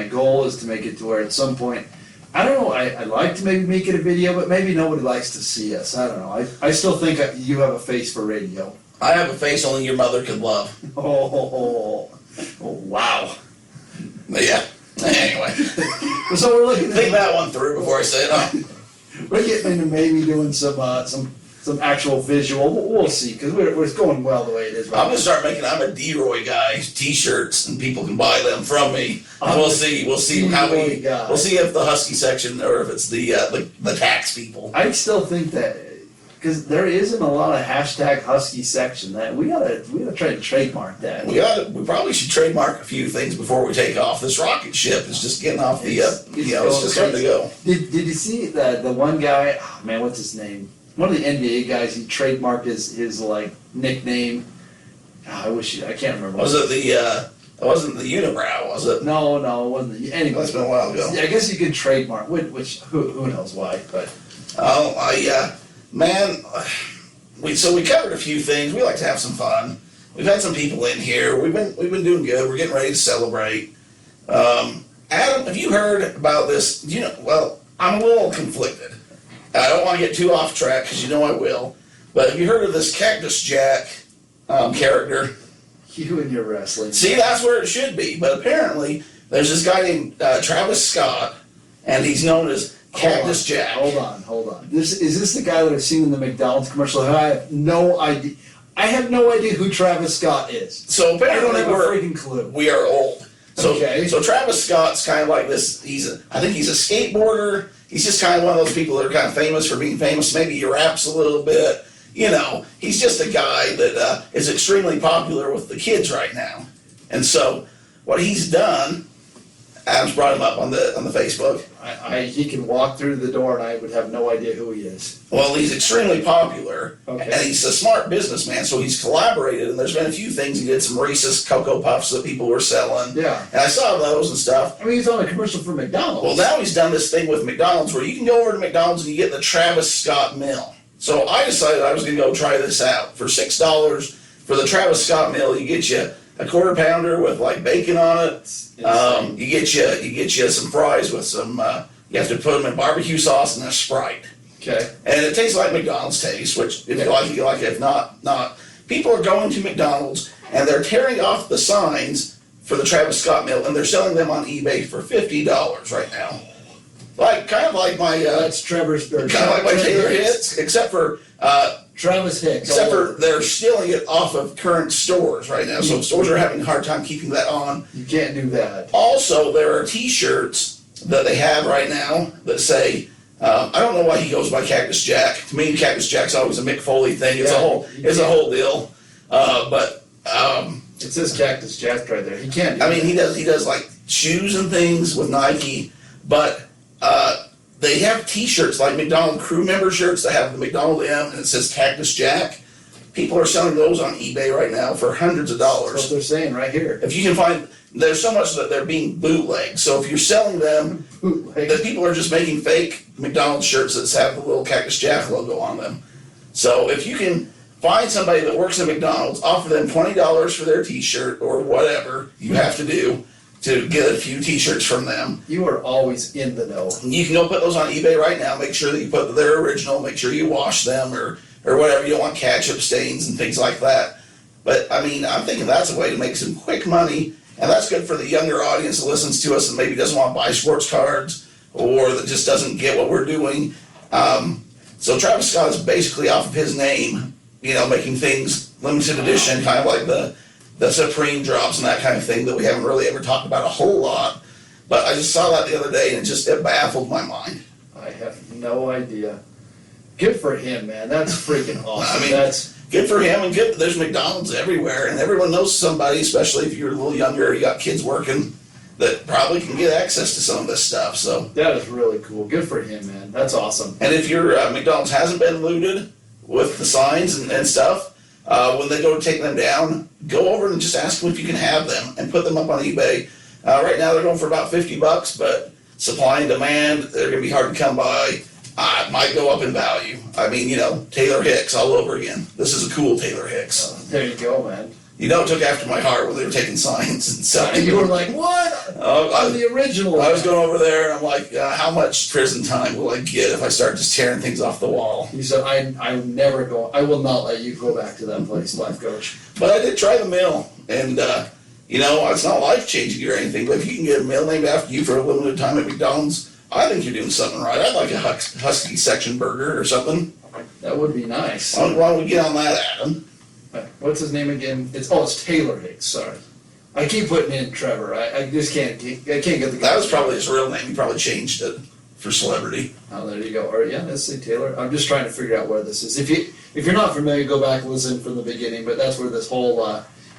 goal is to make it to where at some point, I don't know, I'd like to maybe make it a video, but maybe nobody likes to see us. I don't know. I still think you have a face for radio. I have a face only your mother could love. Oh, wow. But yeah, anyway. So we're looking Think at, that one through before I say it. we're getting into maybe doing some actual visual. We'll see, because we're going well the way it is right I'm going to start making, I'm a Deroy guy, t-shirts, and people can buy them from me. And we'll see how Deroy guy. we'll see if the Husky section or if it's the tax people. I still think that, because there isn't a lot of hashtag Husky section, that we gotta try to trademark that. We probably should trademark a few things before we take off. This rocket ship is just getting off the, it's just starting to go. Did you see the one guy, oh man, what's his name? One of the NBA guys, he trademarked his like nickname. Oh, I can't remember. Was it it wasn't the unibrow, was it? No, it wasn't. Anyway, That's been a while ago. I guess you could trademark, which who knows why, but. Oh, man, we covered a few things. We like to have some fun. We've had some people in here. We've been doing good. We're getting ready to celebrate. Adam, have you heard about this? Well, I'm a little conflicted. I don't want to get too off track because you know I will. But have you heard of this Cactus Jack character? You and your wrestling. See, that's where it should be. But apparently, there's this guy named Travis Scott, and he's known as Cactus Jack. Hold on. Is this the guy that I've seen in the McDonald's commercial? I have no idea. I have no idea who Travis Scott is. So I apparently don't have a freaking clue. we are old. So, Okay. so Travis Scott's kind of like this. I think he's a skateboarder. He's just kind of one of those people that are kind of famous for being famous. Maybe he raps a little bit. He's just a guy that is extremely popular with the kids right now. And so what he's done, Adam's brought him up on the Facebook. He can walk through the door and I would have no idea who he is. Well, he's extremely popular, Okay. and he's a smart businessman, so he's collaborated, and there's been a few things. He did some racist Cocoa Puffs that people were selling. Yeah. And I saw those and stuff. I mean, he's on a commercial for McDonald's. Well, now he's done this thing with McDonald's where you can go over to McDonald's and you get the Travis Scott meal. So I decided I was going to go try this out. For $6 for the Travis Scott meal, you get you a quarter pounder with like bacon on it. You get you some fries with some. You have to put them in barbecue sauce and a Sprite. Okay. And it tastes like McDonald's taste, which if you like it, you like it. If not. People are going to McDonald's and they're tearing off the signs for the Travis Scott meal and they're selling them on eBay for $50 right now. Kind of like my That's Trevor's. kind of like my Taylor hits, except for Travis Hicks. except for they're stealing it off of current stores right now. So stores are having a hard time keeping that on. You can't do that. Also, there are T-shirts that they have right now that say, I don't know why he goes by Cactus Jack. To me, Cactus Jack's always a Mick Foley thing. It's a whole deal. But It says Cactus Jack right there. He can't do I mean, that. he does like shoes and things with Nike, but they have T-shirts like McDonald crew member shirts that have the McDonald M and it says Cactus Jack. People are selling those on eBay right now for hundreds of That's what dollars. they're saying right here. If you can find, there's so much that they're being bootlegged. So if you're selling them, that people are just making fake McDonald's shirts that have the little Cactus Jack logo on them. So if you can find somebody that works at McDonald's, offer them $20 for their T-shirt or whatever you have to do, to get a few t-shirts from them. You are always in the know. You can go put those on eBay right now. Make sure that you put their original. Make sure you wash them or whatever. You don't want ketchup stains and things like that. But I mean, I'm thinking that's a way to make some quick money, and that's good for the younger audience that listens to us and maybe doesn't want to buy sports cards or that just doesn't get what we're doing. So Travis Scott is basically off of his name, making things limited edition, kind of like the Supreme drops and that kind of thing that we haven't really ever talked about a whole lot. But I just saw that the other day and it baffled my mind. I have no idea. Good for him, man. That's freaking awesome. I mean, that's good for him, and good. There's McDonald's everywhere, and everyone knows somebody, especially if you're a little younger, you got kids working, that probably can get access to some of this stuff. So that is really cool. Good for him, man. That's awesome. And if your McDonald's hasn't been looted with the signs and stuff, when they go to take them down, go over and just ask them if you can have them and put them up on eBay. Right now they're going for about $50, but supply and demand, they're going to be hard to come by. Might go up in value. I mean, Taylor Hicks all over again. This is a cool Taylor Hicks. There you go, man. It took after my heart when they were taking signs and stuff. You were like, what? The original. I was going over there and I'm like, how much prison time will I get if I start just tearing things off the wall? You said, I will not let you go back to that place, life coach. But I did try the meal, and it's not life-changing or anything, but if you can get a meal named after you for a limited time at McDonald's, I think you're doing something right. I'd like a Husky section burger or something. That would be nice. Why don't we get on that, Adam? What's his name again? It's Taylor Hicks. Sorry, I keep putting in Trevor. I just can't get the. That was probably his real name. He probably changed it for celebrity. Oh, there you go. Or yeah, let's say Taylor. I'm just trying to figure out where this is. If you're not familiar, go back and listen from the beginning. But that's where this whole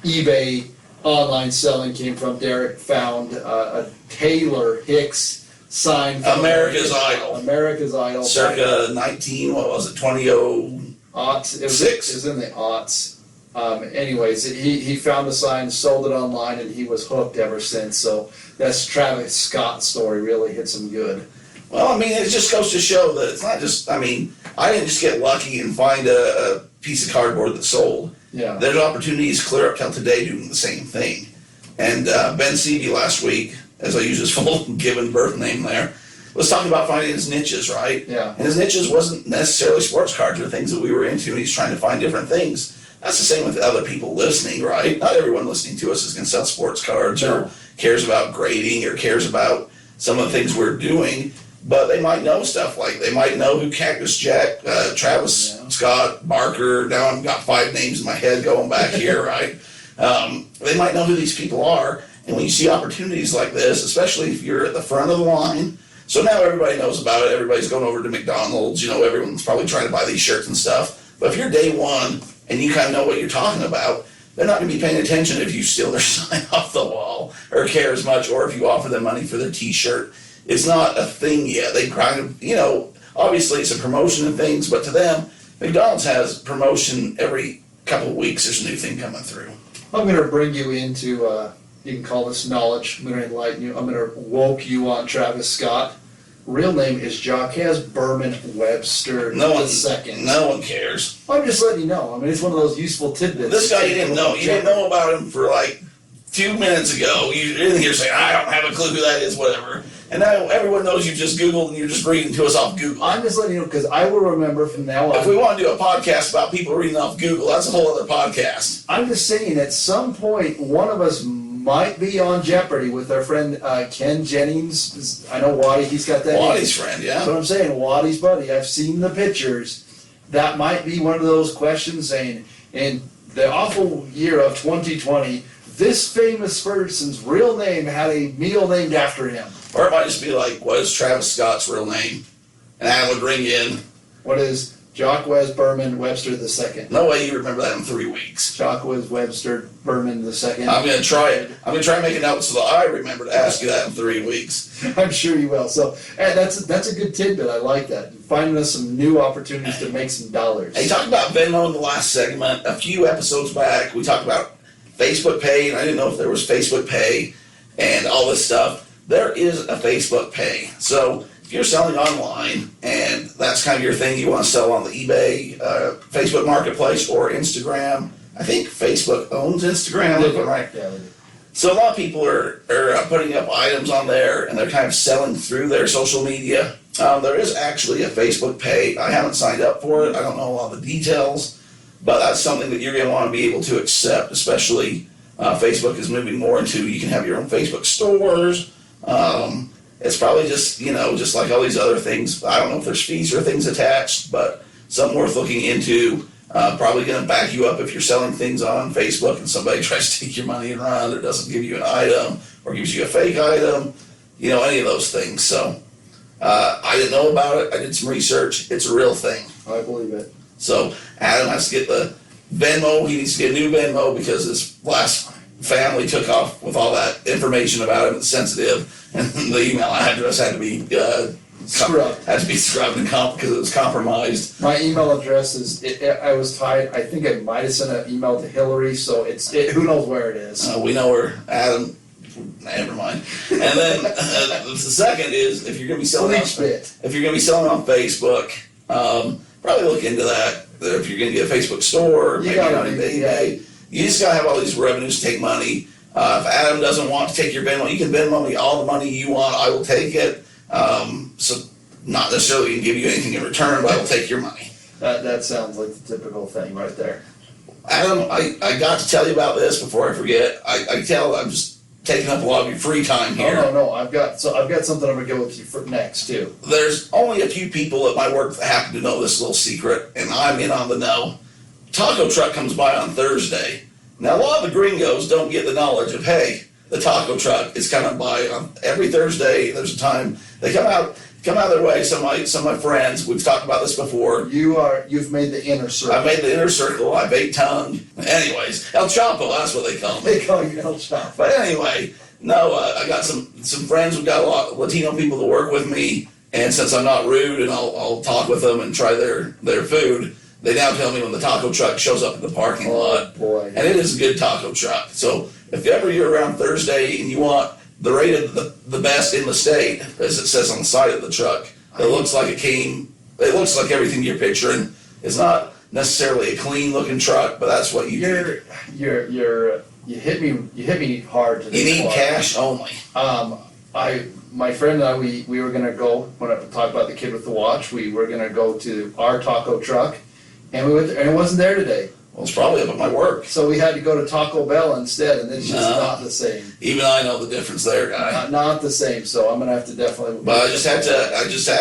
eBay online selling came from. Derek found a Taylor Hicks sign. America's Idol. America's Idol. Circa 19. What was it? 2006. It was in the aughts. Anyways, he found the sign, sold it online, and he was hooked ever since. So that's Travis Scott's story. Really hits him good. Well, I mean, it just goes to show that it's not just. I mean, I didn't just get lucky and find a piece of cardboard that sold. Yeah. There's opportunities clear up till today doing the same thing. And Ben Seavey last week, as I use his full given birth name there, was talking about finding his niches, right? Yeah. And his niches wasn't necessarily sports cards or things that we were into, and he's trying to find different things. That's the same with other people listening, right? Not everyone listening to us is going to sell sports cards or cares about grading or cares about some of the things we're doing, but they might know stuff like they might know who Cactus Jack, Travis Scott, Barker, now I've got 5 names in my head going back here, right? They might know who these people are, and when you see opportunities like this, especially if you're at the front of the line, so now everybody knows about it, everybody's going over to McDonald's, everyone's probably trying to buy these shirts and stuff, but if you're day one, and you kind of know what you're talking about, they're not going to be paying attention if you steal their sign off the wall or care as much, or if you offer them money for their t-shirt. It's not a thing yet. They kind of, obviously it's a promotion and things, but to them, McDonald's has promotion every couple of weeks. There's a new thing coming through. I'm going to bring you into, you can call this knowledge. I'm going to enlighten you. I'm going to woke you on Travis Scott. Real name is Jacques Berman Webster II. No one cares. I'm just letting you know. I mean, it's one of those useful tidbits. This guy you didn't know. You didn't know about him for like 2 minutes ago. You didn't hear saying, I don't have a clue who that is, whatever. And now everyone knows you just Googled and you're just reading to us off Google. I'm just letting you know because I will remember from now on. If we want to do a podcast about people reading off Google, that's a whole other podcast. I'm just saying at some point, one of us might be on Jeopardy with our friend Ken Jennings. I know Waddy, he's got that. Waddy's friend, yeah. That's what I'm saying, Waddy's buddy. I've seen the pictures. That might be one of those questions saying, in the awful year of 2020, this famous person's real name had a meal named after him. Or it might just be like, what is Travis Scott's real name? And Adam would ring in. What is Jacques Berman Webster II? No way you remember that in 3 weeks. Jacques Webster Berman II. I'm going to try it. I'm going to try and make a note so that I remember to ask you that in 3 weeks. I'm sure you will. So that's a good tidbit. I like that. Finding us some new opportunities to make some dollars. Hey, talked about Venmo in the last segment. A few episodes back, we talked about Facebook Pay, and I didn't know if there was Facebook Pay and all this stuff. There is a Facebook Pay. So if you're selling online and that's kind of your thing, you want to sell on the eBay, Facebook Marketplace, or Instagram. I think Facebook owns Instagram, right? Yeah, they do. So a lot of people are putting up items on there, and they're kind of selling through their social media. There is actually a Facebook page. I haven't signed up for it. I don't know all the details, but that's something that you're going to want to be able to accept, especially Facebook is moving more into, you can have your own Facebook stores. It's probably just, just like all these other things. I don't know if there's fees or things attached, but something worth looking into. Probably going to back you up if you're selling things on Facebook and somebody tries to take your money and run, or doesn't give you an item, or gives you a fake item, any of those things. So I didn't know about it. I did some research. It's a real thing. I believe it. So Adam has to get the Venmo. He needs to get a new Venmo because his last family took off with all that information about him. It's sensitive, and the email address had to be Scrubbed. Had to be scrubbed and because it was compromised. My email address is, I was tied, I think I might have sent an email to Hillary, so who knows where it is. We know where Adam. Never mind. And then the second is if you're going to be selling on Facebook, probably look into that. If you're going to get a Facebook store, maybe on eBay, you just got to have all these revenues to take money. If Adam doesn't want to take your Venmo, you can Venmo me all the money you want. I will take it. So not necessarily going to give you anything in return, but I will take your money. That sounds like the typical thing right there. Adam, I got to tell you about this before I forget. I'm just taking up a lot of your free time here. No. I've got something I'm gonna go with you for next too. There's only a few people at my work that happen to know this little secret, and I'm in on the know. Taco truck comes by on Thursday. Now a lot of the gringos don't get the knowledge of, hey, the taco truck is coming by on every Thursday. There's a time they come out their way. Some of my friends, we've talked about this before. You've made the inner circle. I made the inner circle. I've ate tongue. Anyways, El Chapo, that's what they call me. They call you El Chapo. But anyway, no, I got some friends. We've got a lot of Latino people that work with me, and since I'm not rude and I'll talk with them and try their food, they now tell me when the taco truck shows up in the parking lot. Boy. And it is a good taco truck. So if ever you're around Thursday and you want the rated the best in the state, as it says on the side of the truck, it looks like everything you're picturing. It's not necessarily a clean looking truck, but that's what you need. You hit me hard today. You need cash only. My friend and I, we were gonna go, when I talked about the kid with the watch, we were gonna go to our taco truck, and we went there, and it wasn't there today. Well, it's probably up at my work. So we had to go to Taco Bell instead, and it's just not the same. Even I know the difference there, guy. Not the same, so I'm gonna have to definitely. But I just had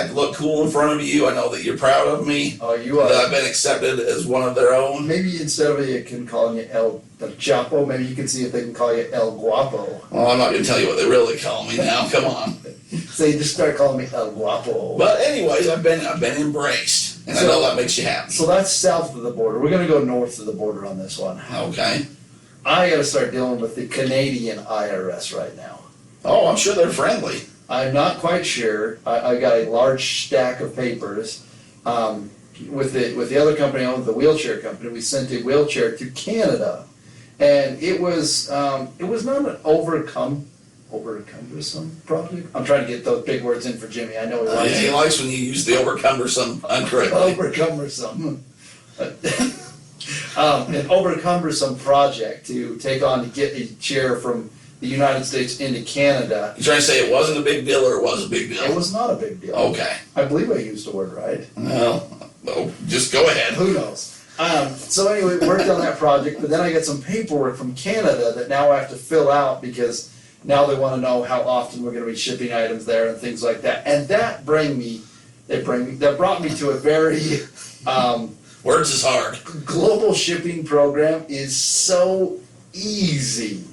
to look cool in front of you. I know that you're proud of me. Oh, you are. That I've been accepted as one of their own. Maybe instead of you can call you El Chapo, maybe you can see if they can call you El Guapo. Well, I'm not going to tell you what they really call me now. Come on. So you just start calling me El Guapo. But anyways, I've been embraced, and I know that makes you happy. So that's south of the border. We're gonna go north of the border on this one. Okay. I gotta start dealing with the Canadian IRS right now. Oh, I'm sure they're friendly. I'm not quite sure. I got a large stack of papers. With the other company, I owned the wheelchair company. We sent a wheelchair to Canada, and it was not an overcumbersome project. I'm trying to get those big words in for Jimmy. I know he likes He it. likes when you use the overcumbersome incorrectly. Overcumbersome. An overcumbersome project to take on to get a chair from the United States into Canada. You trying to say it wasn't a big deal, or it was a big deal? It was not a big deal. Okay. I believe I used the word right. Well, just go ahead. Who knows? So anyway, we worked on that project, but then I got some paperwork from Canada that now I have to fill out because now they want to know how often we're going to be shipping items there and things like that. And that brought me to a very Words is hard. global shipping program is so easy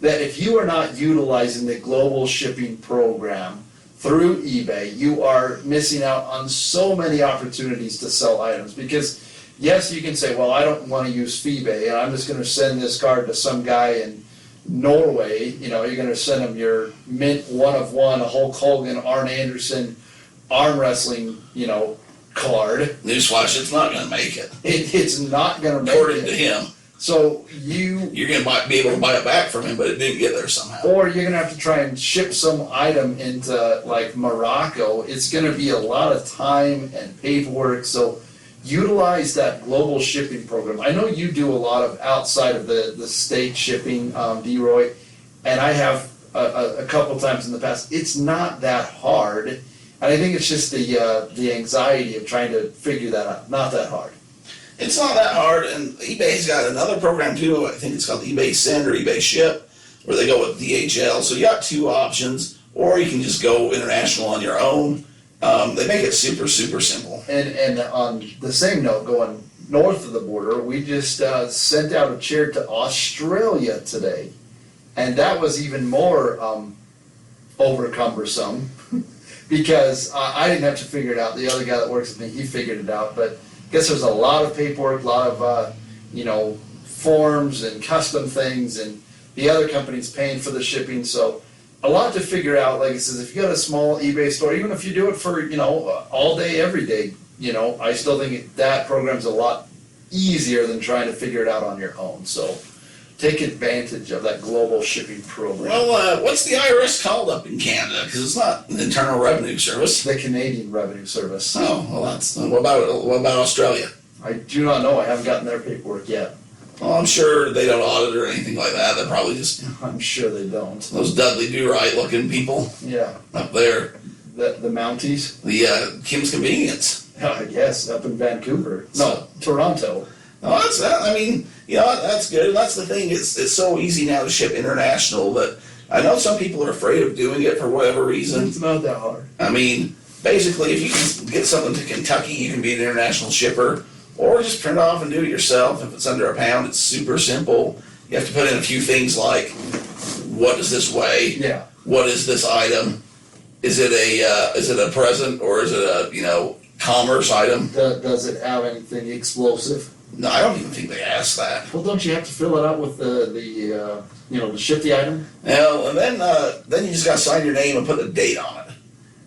that if you are not utilizing the global shipping program through eBay, you are missing out on so many opportunities to sell items. Because yes, you can say, well, I don't want to use eBay, and I'm just going to send this card to some guy in Norway. You're going to send him your mint 1 of 1, a Hulk Hogan, Arn Anderson arm wrestling, card. Newsflash, it's not going to make it. It's not going to make According it. to him. So You're going to be able to buy it back from him, but it didn't get there somehow. or you're gonna have to try and ship some item into like Morocco. It's gonna be a lot of time and paperwork, so utilize that global shipping program. I know you do a lot of outside of the state shipping, D-Roy. and I have a couple times in the past. It's not that hard, and I think it's just the anxiety of trying to figure that out. Not that hard. It's not that hard, and eBay's got another program too. I think it's called eBay Send or eBay Ship, where they go with DHL. So you got two options, or you can just go international on your own. They make it super, super simple. And on the same note, going north of the border, we just sent out a chair to Australia today, and that was even more over cumbersome because I didn't have to figure it out. The other guy that works with me, he figured it out, but I guess there's a lot of paperwork, a lot of forms and custom things, and the other company's paying for the shipping, so a lot to figure out. Like it says, if you got a small eBay store, even if you do it for all day, every day, I still think that program's a lot easier than trying to figure it out on your own. So take advantage of that global shipping program. Well, what's the IRS called up in Canada? Because it's not an Internal Revenue Service. The Canadian Revenue Service. Oh, well, that's what about Australia? I do not know. I haven't gotten their paperwork yet. Well, I'm sure they don't audit or anything like that. They're probably just I'm sure they don't. those Dudley Do-Right looking people Yeah. up there. The Mounties. The Kim's Convenience. I guess up in Vancouver. No, Toronto. Oh, that's that. I mean, that's good. That's the thing. It's so easy now to ship international that I know some people are afraid of doing it for whatever reason. It's not that hard. I mean, basically, if you can get something to Kentucky, you can be an international shipper, or just print off and do it yourself. If it's under £1, it's super simple. You have to put in a few things like, what does this weigh? Yeah. What is this item? Is it a present or is it a commerce item? Does it have anything explosive? No, I don't even think they ask that. Well, don't you have to fill it out with the to ship the item? Well, and then you just got to sign your name and put a date on it,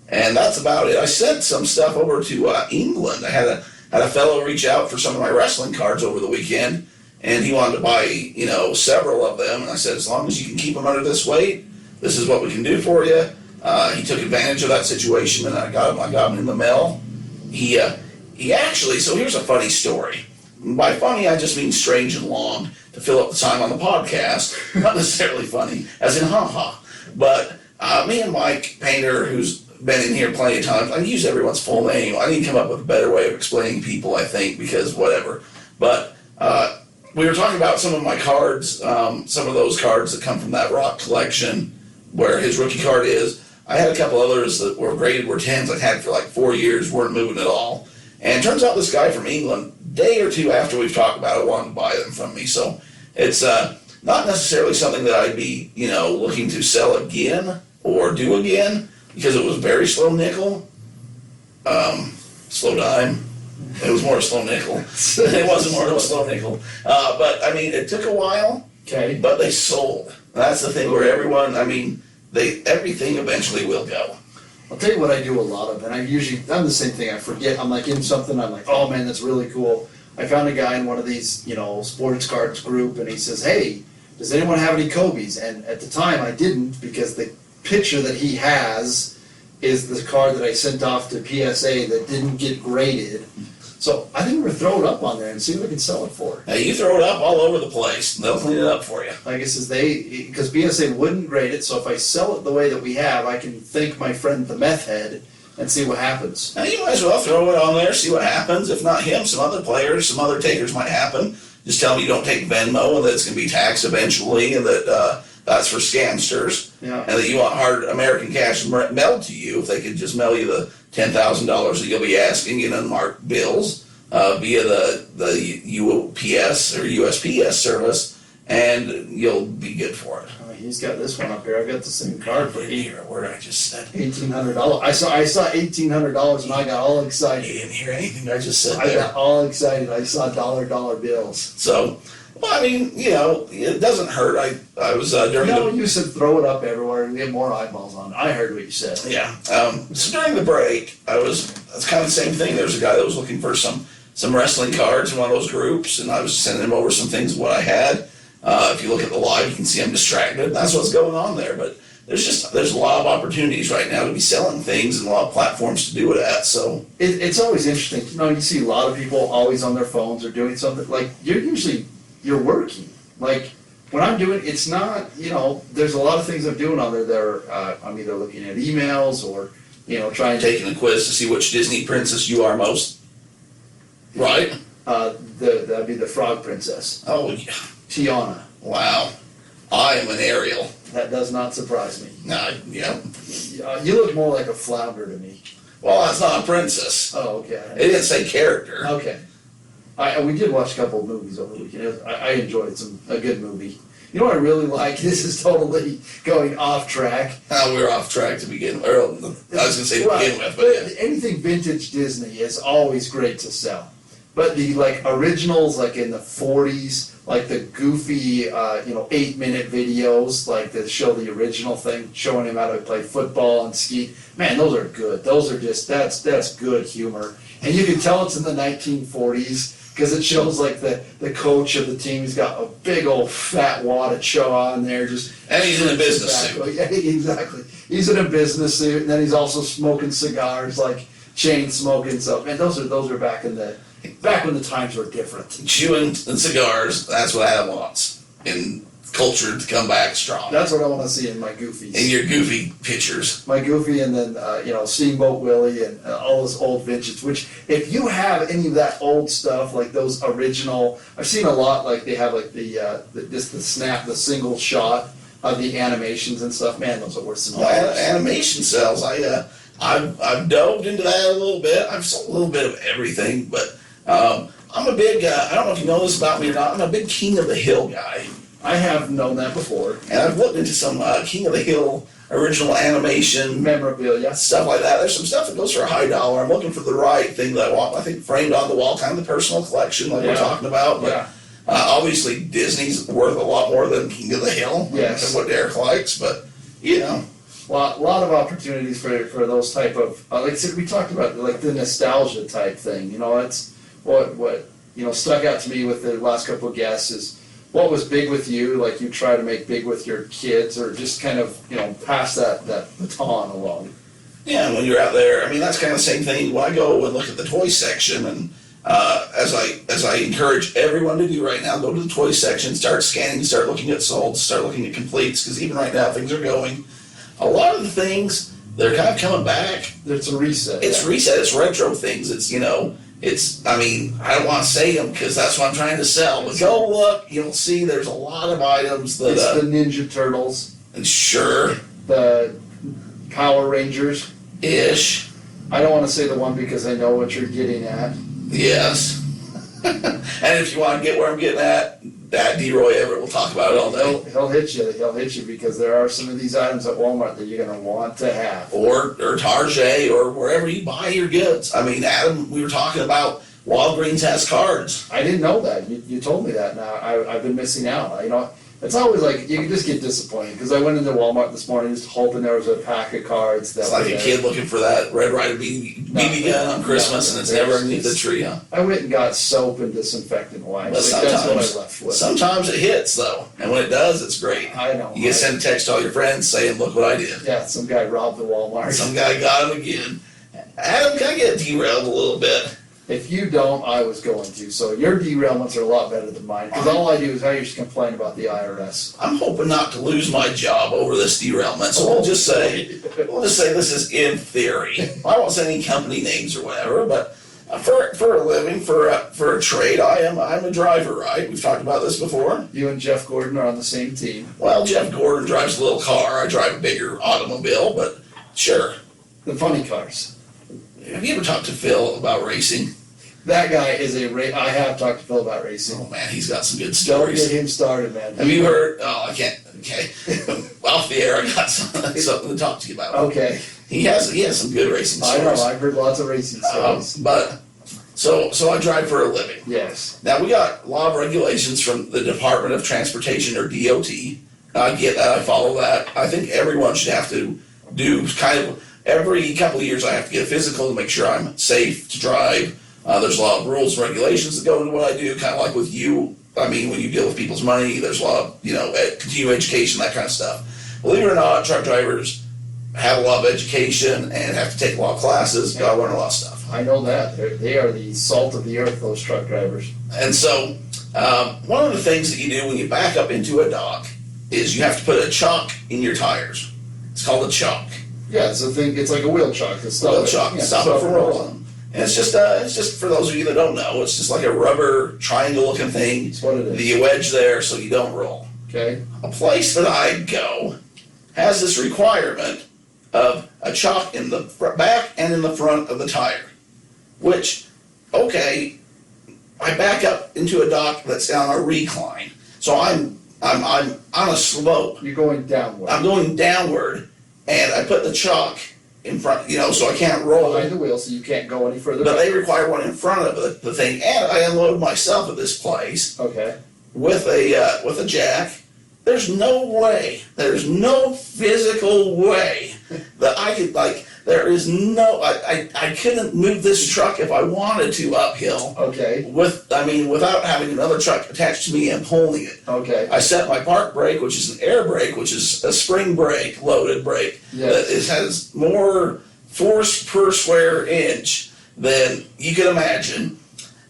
and that's about it. I sent some stuff over to England. I had a fellow reach out for some of my wrestling cards over the weekend, and he wanted to buy several of them. And I said, as long as you can keep them under this weight, this is what we can do for you. He took advantage of that situation, and I got him in the mail. He actually. So here's a funny story. By funny, I just mean strange and long to fill up the time on the podcast. Not necessarily funny, as in ha-ha. But me and Mike Painter, who's been in here plenty of times, I use everyone's full name. I need to come up with a better way of explaining people, I think, because whatever. But we were talking about some of my cards, some of those cards that come from that rock collection, where his rookie card is. I had a couple others that were graded were 10s I'd had for like 4 years, weren't moving at all. And it turns out this guy from England, day or two after we've talked about it, wanted to buy them from me. So it's not necessarily something that I'd be, looking to sell again or do again, because it was very slow nickel, slow dime. It was more a slow nickel. It wasn't more of a slow nickel. But I mean, it took a while. Okay. But they sold. That's the thing where everyone, everything eventually will go. I'll tell you what I do a lot of, and I'm the same thing. I forget. I'm like in something. I'm like, oh man, that's really cool. I found a guy in one of these, sports cards group, and he says, hey, does anyone have any Kobe's? And at the time, I didn't, because the picture that he has is the card that I sent off to PSA that didn't get graded. So I think we're throw it up on there and see what we can sell it for. Hey, you throw it up all over the place, and they'll clean it up for you. Like I says, because PSA wouldn't grade it, so if I sell it the way that we have, I can thank my friend the meth head and see what happens. Now, you might as well throw it on there, see what happens. If not him, some other players, some other takers might happen. Just tell them you don't take Venmo and that it's going to be taxed eventually, and that that's for scamsters. Yeah. And that you want hard American cash mailed to you. If they could just mail you the $10,000 that you'll be asking in unmarked bills via the UPS or USPS service, and you'll be good for it. He's got this one up here. I got the same card for Here, where did I just said? $1,800. I saw $1,800 and I got all You excited. didn't hear anything I just said I there. got all excited. I saw dollar bills. So, well, I mean, it doesn't hurt. I was during You said throw it up everywhere and get more eyeballs on it. I heard what you said. Yeah. So during the break, it's kind of the same thing. There was a guy that was looking for some wrestling cards in one of those groups, and I was sending him over some things of what I had. If you look at the live, you can see I'm distracted. That's what's going on there. But there's a lot of opportunities right now to be selling things and a lot of platforms to do it at. So It's always interesting. You see a lot of people always on their phones or doing something. Like, you're working. Like, when I'm doing, it's not, there's a lot of things I'm doing on there that are, I'm either looking at emails or, trying to, Taking a quiz to see which Disney princess you are most. Right? that'd be the Frog Princess, Oh, yeah. Tiana. Wow. I am an Ariel. That does not surprise me. Nah, yeah. You look more like a flounder to me. Well, that's not a princess. Oh, okay. It didn't say character. Okay. We did watch a couple of movies over the weekend. I enjoyed a good movie. You know what I really like? This is totally going off track. We were off track to begin with. I was going to say to begin with, but yeah. Anything vintage Disney is always great to sell. But the originals, like in the 40s, like the goofy, 8-minute videos, like that show the original thing, showing him how to play football and ski. Man, those are good. Those are just, that's good humor. And you can tell it's in the 1940s because it shows like the coach of the team. He's got a big old fat wad of chaw on there. And he's in a business suit. Yeah, exactly. He's in a business suit, and then he's also smoking cigars, like chain smoking stuff. Man, those are back when the times were different. Chewing and cigars, that's what Adam wants in culture to come back strong. That's what I want to see in my Goofies. In your goofy pictures. My Goofy, and then Steamboat Willie and all those old vintage. Which, if you have any of that old stuff, like those original, I've seen a lot. Like they have like the snap, the single shot of the animations and stuff. Man, those are worth some dollars. Animation sells. I've delved into that a little bit. I've sold a little bit of everything, but I'm a big. I don't know if you know this about me or not. I'm a big King of the Hill guy. I have known that before. And I've looked into some King of the Hill original animation, Memorabilia. stuff like that. There's some stuff that goes for a high dollar. I'm looking for the right thing that I want. I think framed on the wall, kind of the personal collection like we're talking about. But Yeah. obviously Disney's worth a lot more than King of the Hill. Yes. And what Derek likes, but A lot of opportunities for those type of like I said, we talked about like the nostalgia type thing. It's what stuck out to me with the last couple of guests is what was big with you, like you try to make big with your kids, or just kind of pass that baton along. Yeah, when you're out there, I mean that's kind of the same thing. When I go and look at the toy section, and as I encourage everyone to do right now, go to the toy section, start scanning, start looking at solds, start looking at completes, because even right now things are going. A lot of the things, they're kind of coming back. It's a reset. It's reset. It's retro things. I don't want to say them because that's what I'm trying to sell. But go look, you'll see there's a lot of items that. It's the Ninja Turtles. Sure. The Power Rangers. Ish. I don't want to say the one because I know what you're getting at. Yes. And if you want to get where I'm getting at, that D-Roy Everett will talk about it all day. He'll hit you. He'll hit you because there are some of these items at Walmart that you're going to want to have. Or Target or wherever you buy your goods. I mean, Adam, we were talking about Walgreens has cards. I didn't know that. You told me that. Now I've been missing out. It's always like you can just get disappointed because I went into Walmart this morning just hoping there was a pack of cards. It's like a kid looking for that Red Ryder BB gun on Christmas and it's never underneath the tree, huh? I went and got soap and disinfectant wipes. But That's what I left with. Sometimes it hits though, and when it does, it's great. I know. You can send a text to all your friends saying, "Look what I did." Yeah, some guy robbed the Walmart. Some guy got him again. Adam, can I get derailed a little bit? If you don't, I was going to. So your derailments are a lot better than mine because all I do is I used to complain about the IRS. I'm hoping not to lose my job over this derailment, so we'll just say this is in theory. I won't say any company names or whatever, but for a living, for a trade, I'm a driver, right? We've talked about this before. You and Jeff Gordon are on the same team. Well, Jeff Gordon drives a little car. I drive a bigger automobile, but sure. The funny cars. Have you ever talked to Phil about racing? That guy is I have talked to Phil about racing. Oh man, he's got some good Don't stories. get him started, man. Have you heard? Oh, I can't. Okay, off the air, I got something to talk to you about. Okay. He has some good racing I stories. know. I've heard lots of racing stories. But so I drive for a living. Yes. Now we got law of regulations from the Department of Transportation or DOT. I get that. I follow that. I think everyone should have to do kind of every couple of years. I have to get a physical to make sure I'm safe to drive. There's a lot of rules and regulations that go into what I do, kind of like with you. I mean, when you deal with people's money, there's a lot of, continuing education, that kind of stuff. Believe it or not, truck drivers have a lot of education and have to take a lot of classes, got to learn a lot of stuff. I know that. They are the salt of the earth, those truck drivers. And so One of the things that you do when you back up into a dock is you have to put a chock in your tires. It's called a chock. Yeah, it's a thing. It's like a wheel chock. It's Wheel chock. Stop it from rolling. And it's just for those of you that don't know, it's just like a rubber triangle-looking thing. That's what it is. That you wedge there so you don't roll. Okay. A place that I go has this requirement of a chock in the back and in the front of the tire, which, okay, I back up into a dock that's on a recline, so I'm on a slope. You're going downward. I'm going downward, and I put the chock in front, so I can't roll. Behind the wheel, so you can't go any further. But they backwards. require one in front of the thing, and I unload myself at this place Okay. with a jack. There's no way, there's no physical way that I could, there is no, I couldn't move this truck if I wanted to uphill Okay. without having another truck attached to me and pulling it. Okay. I set my park brake, which is an air brake, which is a spring brake, loaded brake, Yes. that it has more force per square inch than you can imagine.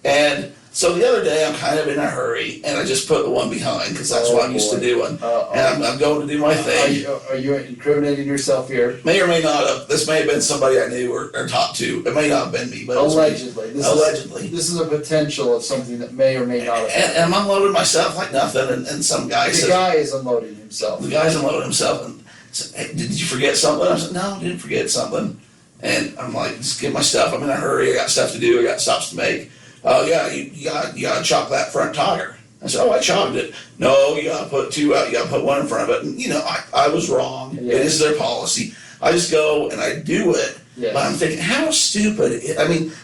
And so the other day, I'm kind of in a hurry, and I just put the one behind, because that's what I'm used to doing. And I'm going to do my thing. Are you incriminating yourself here? May or may not have, this may have been somebody I knew or talked to. It may not have been me, but it was me. Allegedly. Allegedly. This is a potential of something that may or may not have happened. And I'm unloading myself like nothing, and some guy The says, guy is unloading himself. the guy's unloading himself, and said, hey, did you forget something? I said, no, I didn't forget something. And I'm like, just get my stuff. I'm in a hurry. I got stuff to do. I got stops to make. Oh yeah, you gotta chock that front tire. I said, oh, I chopped it. No, you gotta put two out. You gotta put one in front of it. And I was wrong. Yeah. It is their policy. I just go and I do it. Yes. But I'm thinking, how stupid.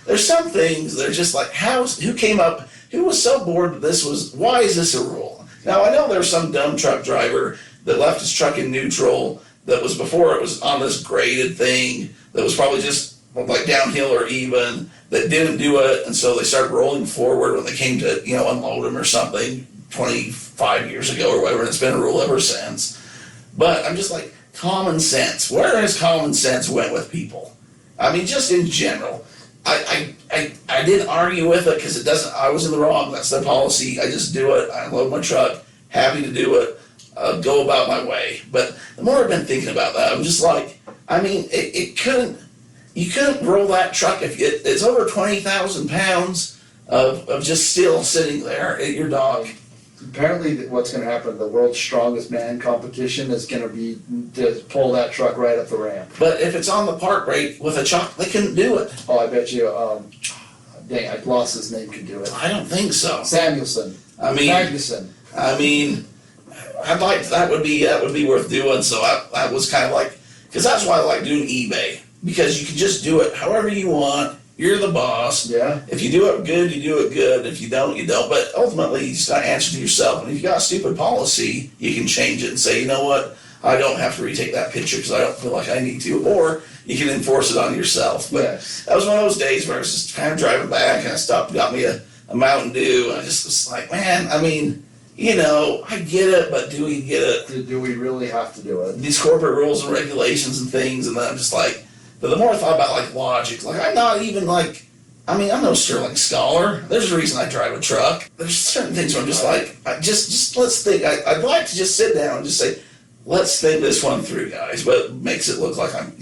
There's some things that are just like, who came up, who was so bored that why is this a rule? Now I know there's some dumb truck driver that left his truck in neutral that was before it was on this graded thing that was probably just like downhill or even, that didn't do it, and so they started rolling forward when they came to, unload them or something 25 years ago or whatever, and it's been a rule ever since. But I'm just like, common sense. Where has common sense went with people? Just in general. I didn't argue with it because I was in the wrong. That's their policy. I just do it. I unload my truck, happy to do it, go about my way. But the more I've been thinking about that, I'm just like, you couldn't roll that truck if it's over 20,000 pounds of just still sitting there at your dock. Apparently, what's going to happen, the world's strongest man competition is going to be to pull that truck right up the ramp. But if it's on the park brake with a chock, they couldn't do it. Oh, I bet you, dang, I lost his name, could do it. I don't think so. Samuelson. Magnuson. That would be worth doing. So I was kind of like, because that's why I like doing eBay, because you can just do it however you want. You're the boss. Yeah. If you do it good, you do it good. If you don't, you don't. But ultimately, you just got to answer to yourself. And if you got a stupid policy, you can change it and say, you know what, I don't have to retake that picture because I don't feel like I need to. Or you can enforce it on yourself. But Yes. that was one of those days where I was just kind of driving back, and I stopped, got me a Mountain Dew, and I just was like, man, I get it, but do we get it? Do we really have to do it? These corporate rules and regulations and things, and then I'm just like, but the more I thought about logic, I'm not even I'm no Sterling scholar. There's a reason I drive a truck. There's certain things where I'm just like, just let's think. I'd like to just sit down and just say, let's think this one through, guys. But it makes it look like I'm,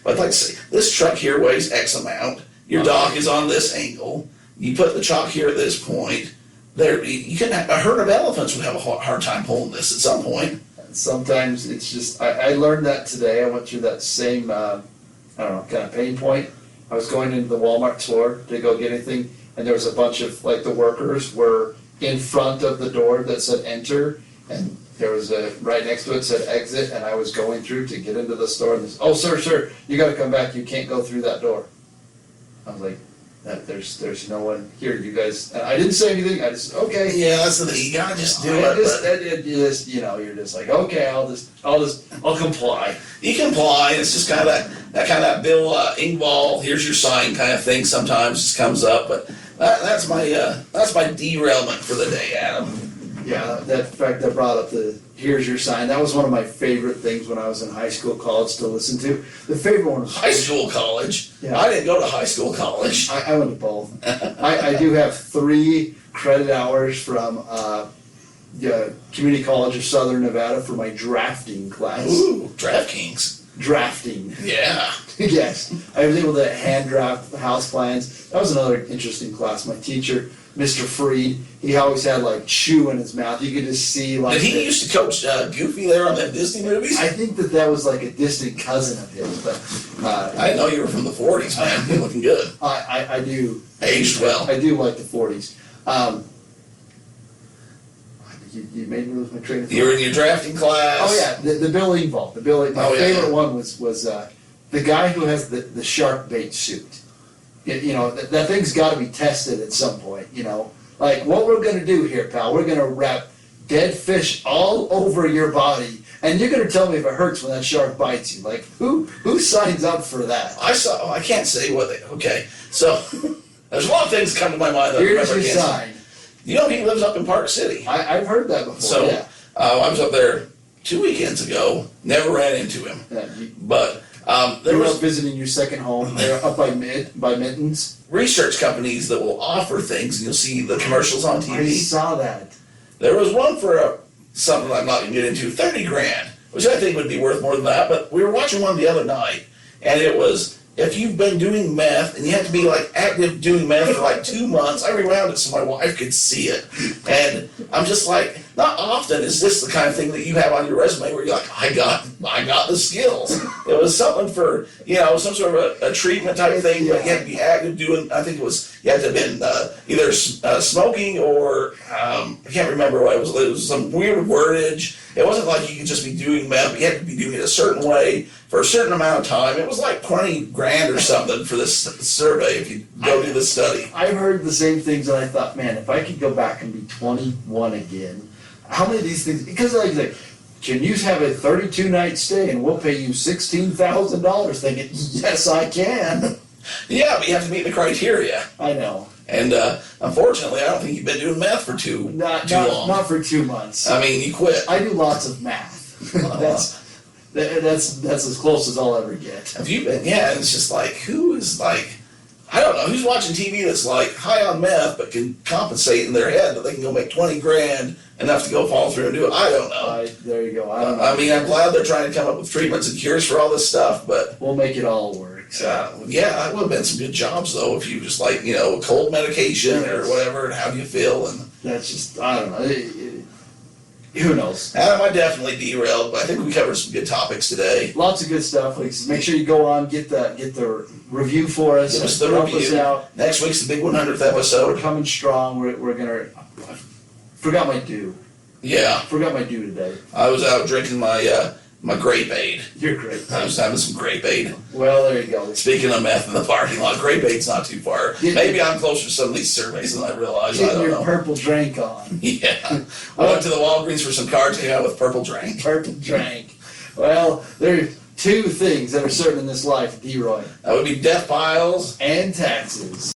but I'd like to say, this truck here weighs X amount. Your dock is on this angle. You put the chock here at this point. A herd of elephants would have a hard time pulling this at some point. Sometimes it's just, I learned that today. I went through that same, kind of pain point. I was going into the Walmart store to go get anything, and there was a bunch of, the workers were in front of the door that said enter, and there was right next to it said exit, and I was going through to get into the store, and this, oh, sir, you gotta come back, you can't go through that door. I was like, there's no one here, you guys, and I didn't say anything, I just, okay. Yeah, that's the thing, you gotta just do it. You're just like, okay, I'll comply. You comply, it's just kind of that Bill Engvall, here's your sign kind of thing sometimes just comes up, but that's my derailment for the day, Adam. Yeah, that fact that brought up the here's your sign. That was one of my favorite things when I was in high school, college to listen to. The favorite one was High school, college? Yeah. I didn't go to high school, college. I went to both. I do have three credit hours from the Community College of Southern Nevada for my drafting class. Ooh, DraftKings. Drafting. Yeah. Yes, I was able to hand draft house plans. That was another interesting class. My teacher, Mr. Freed, he always had like chew in his mouth. You could just see like. Did he used to coach Goofy there on them Disney movies? I think that was like a distant cousin of his, but I didn't know you were from the 40s, man. You're looking good. I do. Aged well. I do like the 40s. You made me lose my train of thought. You were in your drafting class. Oh yeah, the Bill Engvall. My favorite one was the guy who has the shark bait suit. You know, that thing's got to be tested at some point. You know, like what we're gonna do here, pal. We're gonna wrap dead fish all over your body, and you're gonna tell me if it hurts when that shark bites you. Like who signs up for that? I can't say what they. Okay, so there's a lot of things that come to my mind that Here's I your can't say. sign. You know, he lives up in Park City. I've heard that before. So yeah. I was up there 2 weekends ago. Never ran into him, Yeah, but there you were was up visiting your second home. They're up by Mittens. research companies that will offer things, and you'll see the commercials on I TV. saw that. There was one for something I'm not going to get into, 30 grand, which I think would be worth more than that. But we were watching one the other night, and it was, if you've been doing meth, and you have to be like active doing meth for like 2 months, I rewound it so my wife could see it. And I'm just like, not often is this the kind of thing that you have on your resume where you're like, I got the skills. It was something for, you know, some sort of a treatment type thing, but you had to be active doing, I think it was, you had to have been either smoking or, I can't remember what it was some weird wordage. It wasn't like you could just be doing meth, but you had to be doing it a certain way for a certain amount of time. It was like 20 grand or something for this survey if you go do this study. I heard the same things, and I thought, man, if I could go back and be 21 again, how many of these things? Because like, can you have a 32-night stay and we'll pay you $16,000? Thinking, yes, I can. Yeah, but you have to meet the criteria. I know. And unfortunately, I don't think you've been doing math for too long. Not for 2 months. I mean, you quit. I do lots of math. That's as close as I'll ever get. Have you been? Yeah, and it's just like, who is like, I don't know, who's watching TV that's like high on meth but can compensate in their head that they can go make 20 grand enough to go follow through and do it? I don't know. There you go. I don't know. I mean, I'm glad they're trying to come up with treatments and cures for all this stuff, but We'll make it all work. yeah, that would have been some good jobs though if you just like, you know, cold medication or whatever, and how do you feel? And That's just, I don't know. Who knows? Adam, I definitely derailed, but I think we covered some good topics today. Lots of good stuff. Like, make sure you go on, get the review for us. Give us the help review. us out. Next week's the big 100th We're episode. coming strong. We're gonna. I forgot my due. Yeah, Forgot my due today. I was out drinking my my grape aid. You're great. I was having some grape aid. Well, there you go. Speaking of meth in the parking lot, grape aid's not too far. Maybe I'm closer to some of these surveys than I realize. I Getting don't your know. purple drink on. Yeah. I went to the Walgreens for some cards, came out with purple drink. Purple drink. Well, there are two things that are certain in this life, D-Roy. That would be DeathPiles. And taxes.